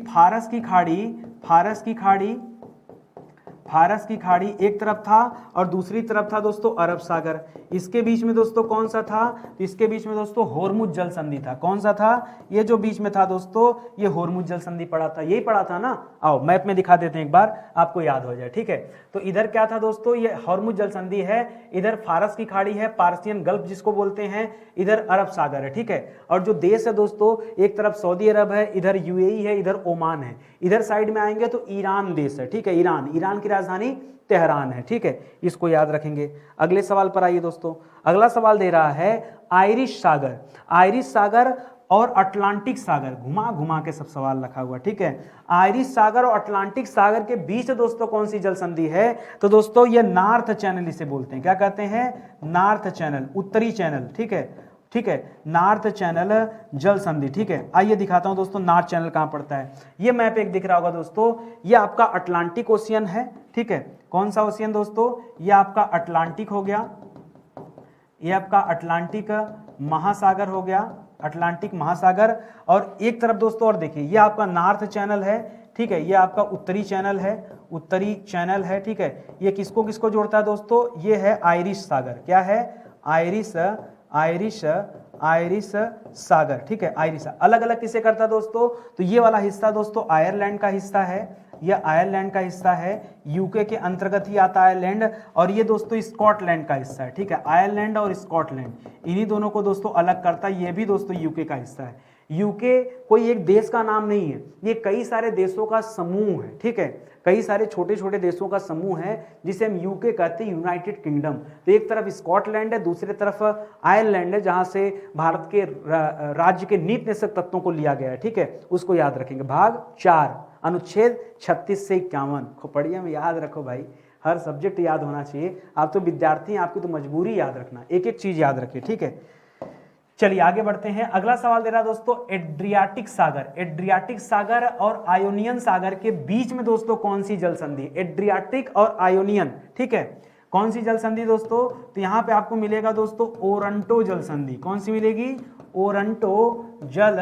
फारस की खाड़ी एक तरफ था और दूसरी तरफ था दोस्तों अरब सागर। इसके बीच में दोस्तों कौन सा था? तो इसके बीच में दोस्तों होर्मुज जल संधि था। कौन सा था? ये जो बीच में था दोस्तों, ये होर्मुज जल संधि पढ़ा था, यही पढ़ा था ना। आओ मैप में दिखा देते हैं एक बार, आपको याद हो जाए, ठीक है। तो इधर क्या था दोस्तों? ये होर्मुज जल संधि है, इधर फारस की खाड़ी है, पार्सियन गल्फ जिसको बोलते हैं, इधर अरब सागर है, ठीक है। और जो देश है दोस्तों, एक तरफ सऊदी अरब है, इधर यूएई है, इधर ओमान है। इधर साइड में आएंगे तो ईरान देश है, ठीक है। ईरान की राजधानी तेहरान है, ठीक है। इसको याद रखेंगे। अगले सवाल पर आइए दोस्तों। अगला सवाल दे रहा है आयरिश सागर और अटलांटिक सागर, घुमा घुमा के सब सवाल रखा हुआ, ठीक है। आयरिश सागर और अटलांटिक सागर के बीच दोस्तों कौन सी जल संधि है? तो दोस्तों ये नॉर्थ चैनल इसे बोलते हैं। क्या कहते हैं? नॉर्थ चैनल, उत्तरी चैनल, ठीक है। नॉर्थ चैनल जल संधि, ठीक है। आइए दिखाता हूं दोस्तों नॉर्थ चैनल कहां पड़ता है। ये मैप एक दिख रहा होगा दोस्तों, ये आपका अटलांटिक ओशियन है, ठीक है। कौन सा ओशियन दोस्तों? ये आपका अटलांटिक हो गया, ये आपका अटलांटिक महासागर हो गया, अटलांटिक महासागर। और एक तरफ दोस्तों और देखिए, ये आपका नॉर्थ चैनल है, ठीक है। ये आपका उत्तरी चैनल है, ठीक है। ये किसको किसको जोड़ता है दोस्तों? ये है आयरिश सागर। क्या है? आयरिश सागर, ठीक है। आयरिश अलग अलग किसे करता है दोस्तों? तो ये वाला हिस्सा दोस्तों आयरलैंड का हिस्सा है, यह आयरलैंड का हिस्सा है, यूके के अंतर्गत ही आता है आयरलैंड। और ये दोस्तों स्कॉटलैंड का हिस्सा है, ठीक है। आयरलैंड और स्कॉटलैंड, इन्हीं दोनों को दोस्तों अलग करता है। ये भी दोस्तों यूके का हिस्सा है। यूके कोई एक देश का नाम नहीं है, ये कई सारे देशों का समूह है, ठीक है, कई सारे छोटे छोटे देशों का समूह है जिसे हम यूके कहते हैं, यूनाइटेड किंगडम। तो एक तरफ स्कॉटलैंड है, दूसरी तरफ आयरलैंड है, जहां से भारत के राज्य के नीति निषेध तत्वों को लिया गया है, ठीक है, उसको याद रखेंगे। भाग 4 अनुच्छेद 36 से 51 खोपड़िया में याद रखो भाई, हर सब्जेक्ट याद होना चाहिए। आप तो विद्यार्थी हैं, आपकी तो मजबूरी याद रखना, एक एक चीज याद रखिए, ठीक है। चलिए आगे बढ़ते हैं। अगला सवाल दे रहा है दोस्तों, एड्रियाटिक सागर, एड्रियाटिक सागर और आयोनियन सागर के बीच में दोस्तों कौन सी जल संधि, एड्रियाटिक और आयोनियन, ठीक है, कौन सी जल संधि दोस्तों, तो यहां पे आपको मिलेगा दोस्तों ओरंटो जल संधि। कौन सी मिलेगी, ओरंटो जल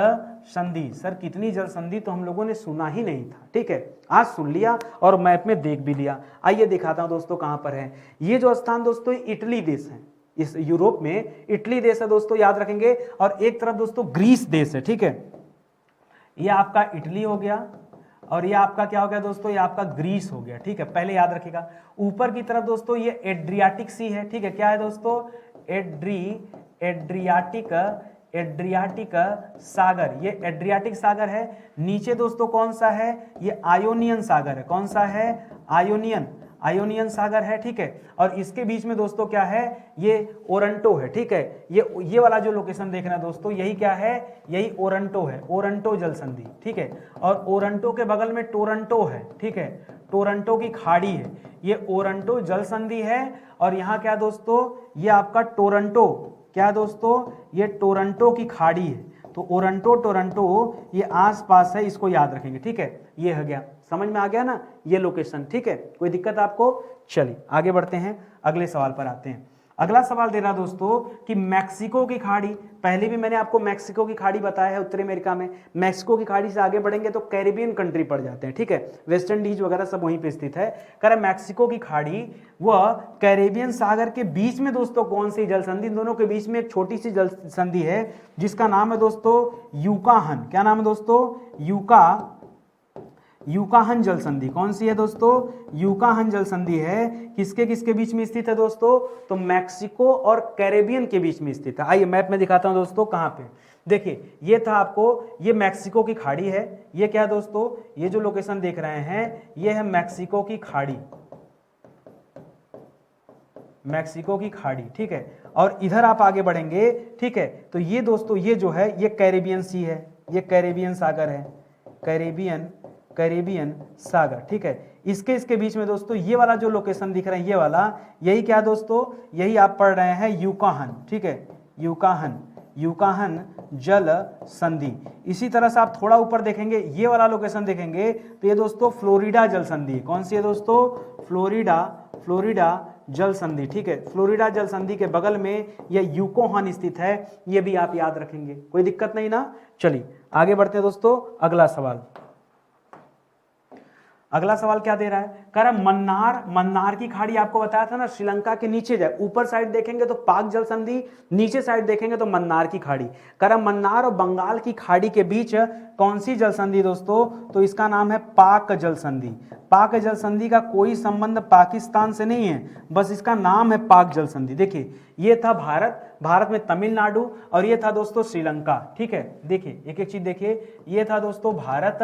संधि। सर कितनी जल संधि, तो हम लोगों ने सुना ही नहीं था, ठीक है, आज सुन लिया और मैप में देख भी लिया। आइए दिखाता हूं दोस्तों कहां पर है ये जो स्थान दोस्तों, इटली देश है, इस यूरोप में इटली देश है दोस्तों, याद रखेंगे। और एक तरफ दोस्तों ग्रीस देश है, ठीक है, ये आपका इटली हो गया और ये आपका क्या हो गया दोस्तों, ये आपका ग्रीस हो गया, ठीक है, पहले याद रखिएगा। ऊपर की तरफ दोस्तों ये एड्रियाटिक सी है, ठीक है, क्या है दोस्तों, एड्रियाटिक सागर, ये एड्रियाटिक सागर है। नीचे दोस्तों कौन सा है, ये आयोनियन सागर है, कौन सा है, आयोनियन सागर है, ठीक है। और इसके बीच में दोस्तों क्या है, ये ओरंटो है, ठीक है, ये वाला जो लोकेशन देख रहे हैं दोस्तों, यही क्या है, यही ओरंटो है, ओरंटो जल संधि, ठीक है। और ओरंटो के बगल में टोरंटो है, ठीक है, टोरंटो की खाड़ी है, ये ओरंटो जल संधि है। और यहाँ क्या दोस्तों, ये आपका टोरंटो, क्या दोस्तों, ये टोरंटो की खाड़ी है। तो ओरंटो टोरंटो ये आसपास है, इसको याद रखेंगे, ठीक है, ये हो गया, समझ में आ गया ना ये लोकेशन, ठीक है, कोई दिक्कत आपको। चलिए आगे बढ़ते हैं, अगले सवाल पर आते हैं। अगला सवाल दे रहा दोस्तों कि मैक्सिको की खाड़ी, पहले भी मैंने आपको मैक्सिको की खाड़ी बताया है उत्तरी अमेरिका में, मैक्सिको की खाड़ी से आगे बढ़ेंगे तो कैरिबियन कंट्री पड़ जाते हैं, ठीक है, वेस्ट इंडीज वगैरह सब वहीं पे स्थित है। कह रहा मैक्सिको की खाड़ी वह कैरेबियन सागर के बीच में दोस्तों कौन सी जल संधि, इन दोनों के बीच में एक छोटी सी जल संधि है जिसका नाम है दोस्तों यूकाहन। क्या नाम है दोस्तों, यूकाहन जल संधि। कौन सी है दोस्तों, यूकाहन जल संधि है। किसके किसके बीच में स्थित है दोस्तों, तो मैक्सिको और कैरेबियन के बीच में स्थित है। आइए मैप में दिखाता हूं दोस्तों कहां पे, देखिए ये था आपको, ये मैक्सिको की खाड़ी है, ये क्या है दोस्तों, ये जो लोकेशन देख रहे हैं ये है मैक्सिको की खाड़ी, मैक्सिको की खाड़ी, ठीक है। और इधर आप आगे बढ़ेंगे, ठीक है, तो ये दोस्तों ये जो है ये कैरेबियन सी है, ये कैरेबियन सागर है, कैरेबियन सागर, ठीक है। इसके बीच में दोस्तों ये वाला जो लोकेशन दिख रहा है, ये वाला, यही क्या दोस्तों, यही आप पढ़ रहे हैं यूकाहन, ठीक है, यूकाहन जल संधि। इसी तरह से आप थोड़ा ऊपर देखेंगे, ये वाला लोकेशन देखेंगे तो ये दोस्तों फ्लोरिडा जल संधि। कौन सी है दोस्तों, फ्लोरिडा जल संधि, ठीक है, फ्लोरिडा जल संधि के बगल में यह यूकोहन स्थित है, ये भी आप याद रखेंगे, कोई दिक्कत नहीं ना। चलिए आगे बढ़ते हैं दोस्तों, अगला सवाल क्या दे रहा है, कह रहा मन्नार की खाड़ी, आपको बताया था ना श्रीलंका के नीचे जाए, ऊपर साइड देखेंगे तो पाक जल संधि, नीचे साइड देखेंगे तो मन्नार की खाड़ी। कह रहा मन्नार और बंगाल की खाड़ी के बीच कौन सी जल संधि दोस्तों, तो इसका नाम है पाक जल संधि। पाक जल संधि का कोई संबंध पाकिस्तान से नहीं है, बस इसका नाम है पाक जल संधि। देखिए ये था भारत में तमिलनाडु और ये था दोस्तों श्रीलंका, ठीक है। देखिए एक एक चीज देखिए, ये था दोस्तों भारत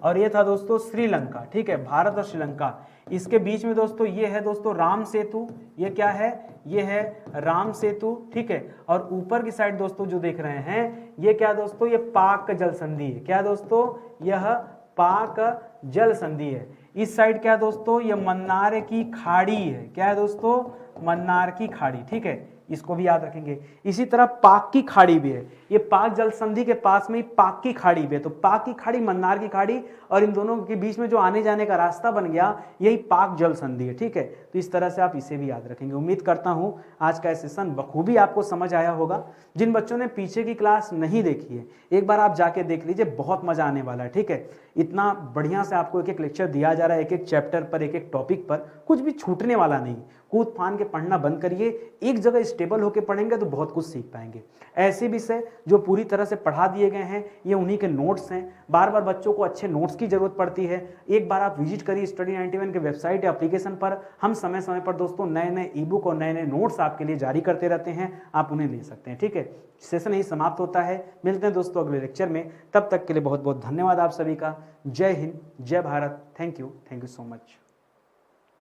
और ये था दोस्तों श्रीलंका, ठीक है, भारत और श्रीलंका। इसके बीच में दोस्तों ये है दोस्तों राम सेतु, ये क्या है, ये है राम सेतु, ठीक है। और ऊपर की साइड दोस्तों जो देख रहे हैं ये क्या दोस्तों, ये पाक जल संधि है। क्या दोस्तों, यह पाक जल संधि है। इस साइड क्या दोस्तों, ये मन्नार की खाड़ी है। क्या है दोस्तों, मन्नार की खाड़ी, ठीक है, इसको भी याद रखेंगे। इसी तरह पाक की खाड़ी भी है, ये पाक जल संधि के पास में ही पाक की खाड़ी भी है। तो पाक की खाड़ी, मन्नार की खाड़ी और इन दोनों के बीच में जो आने जाने का रास्ता बन गया यही पाक जल संधि है, ठीक है। तो इस तरह से आप इसे भी याद रखेंगे। उम्मीद करता हूं आज का सेशन बखूबी आपको समझ आया होगा। जिन बच्चों ने पीछे की क्लास नहीं देखी है एक बार आप जाके देख लीजिए, बहुत मजा आने वाला है, ठीक है। इतना बढ़िया से आपको एक एक लेक्चर दिया जा रहा है, एक एक चैप्टर पर, एक एक टॉपिक पर, कुछ भी छूटने वाला नहीं। कूद फान के पढ़ना बंद करिए, एक जगह स्टेबल होकर पढ़ेंगे तो बहुत कुछ सीख पाएंगे। ऐसे विषय जो पूरी तरह से पढ़ा दिए गए हैं, ये उन्हीं के नोट्स हैं। बार बार बच्चों को अच्छे नोट्स की जरूरत पड़ती है। एक बार आप विजिट करिए स्टडी 91 के वेबसाइट या एप्लीकेशन पर। हम समय समय पर दोस्तों नए नए ई बुक और नए नए नोट्स आपके लिए जारी करते रहते हैं, आप उन्हें ले सकते हैं। ठीक है, सेशन यही समाप्त होता है। मिलते हैं दोस्तों अगले लेक्चर में, तब तक के लिए बहुत बहुत धन्यवाद आप सभी का। जय हिंद, जय Bharat. Thank you so much.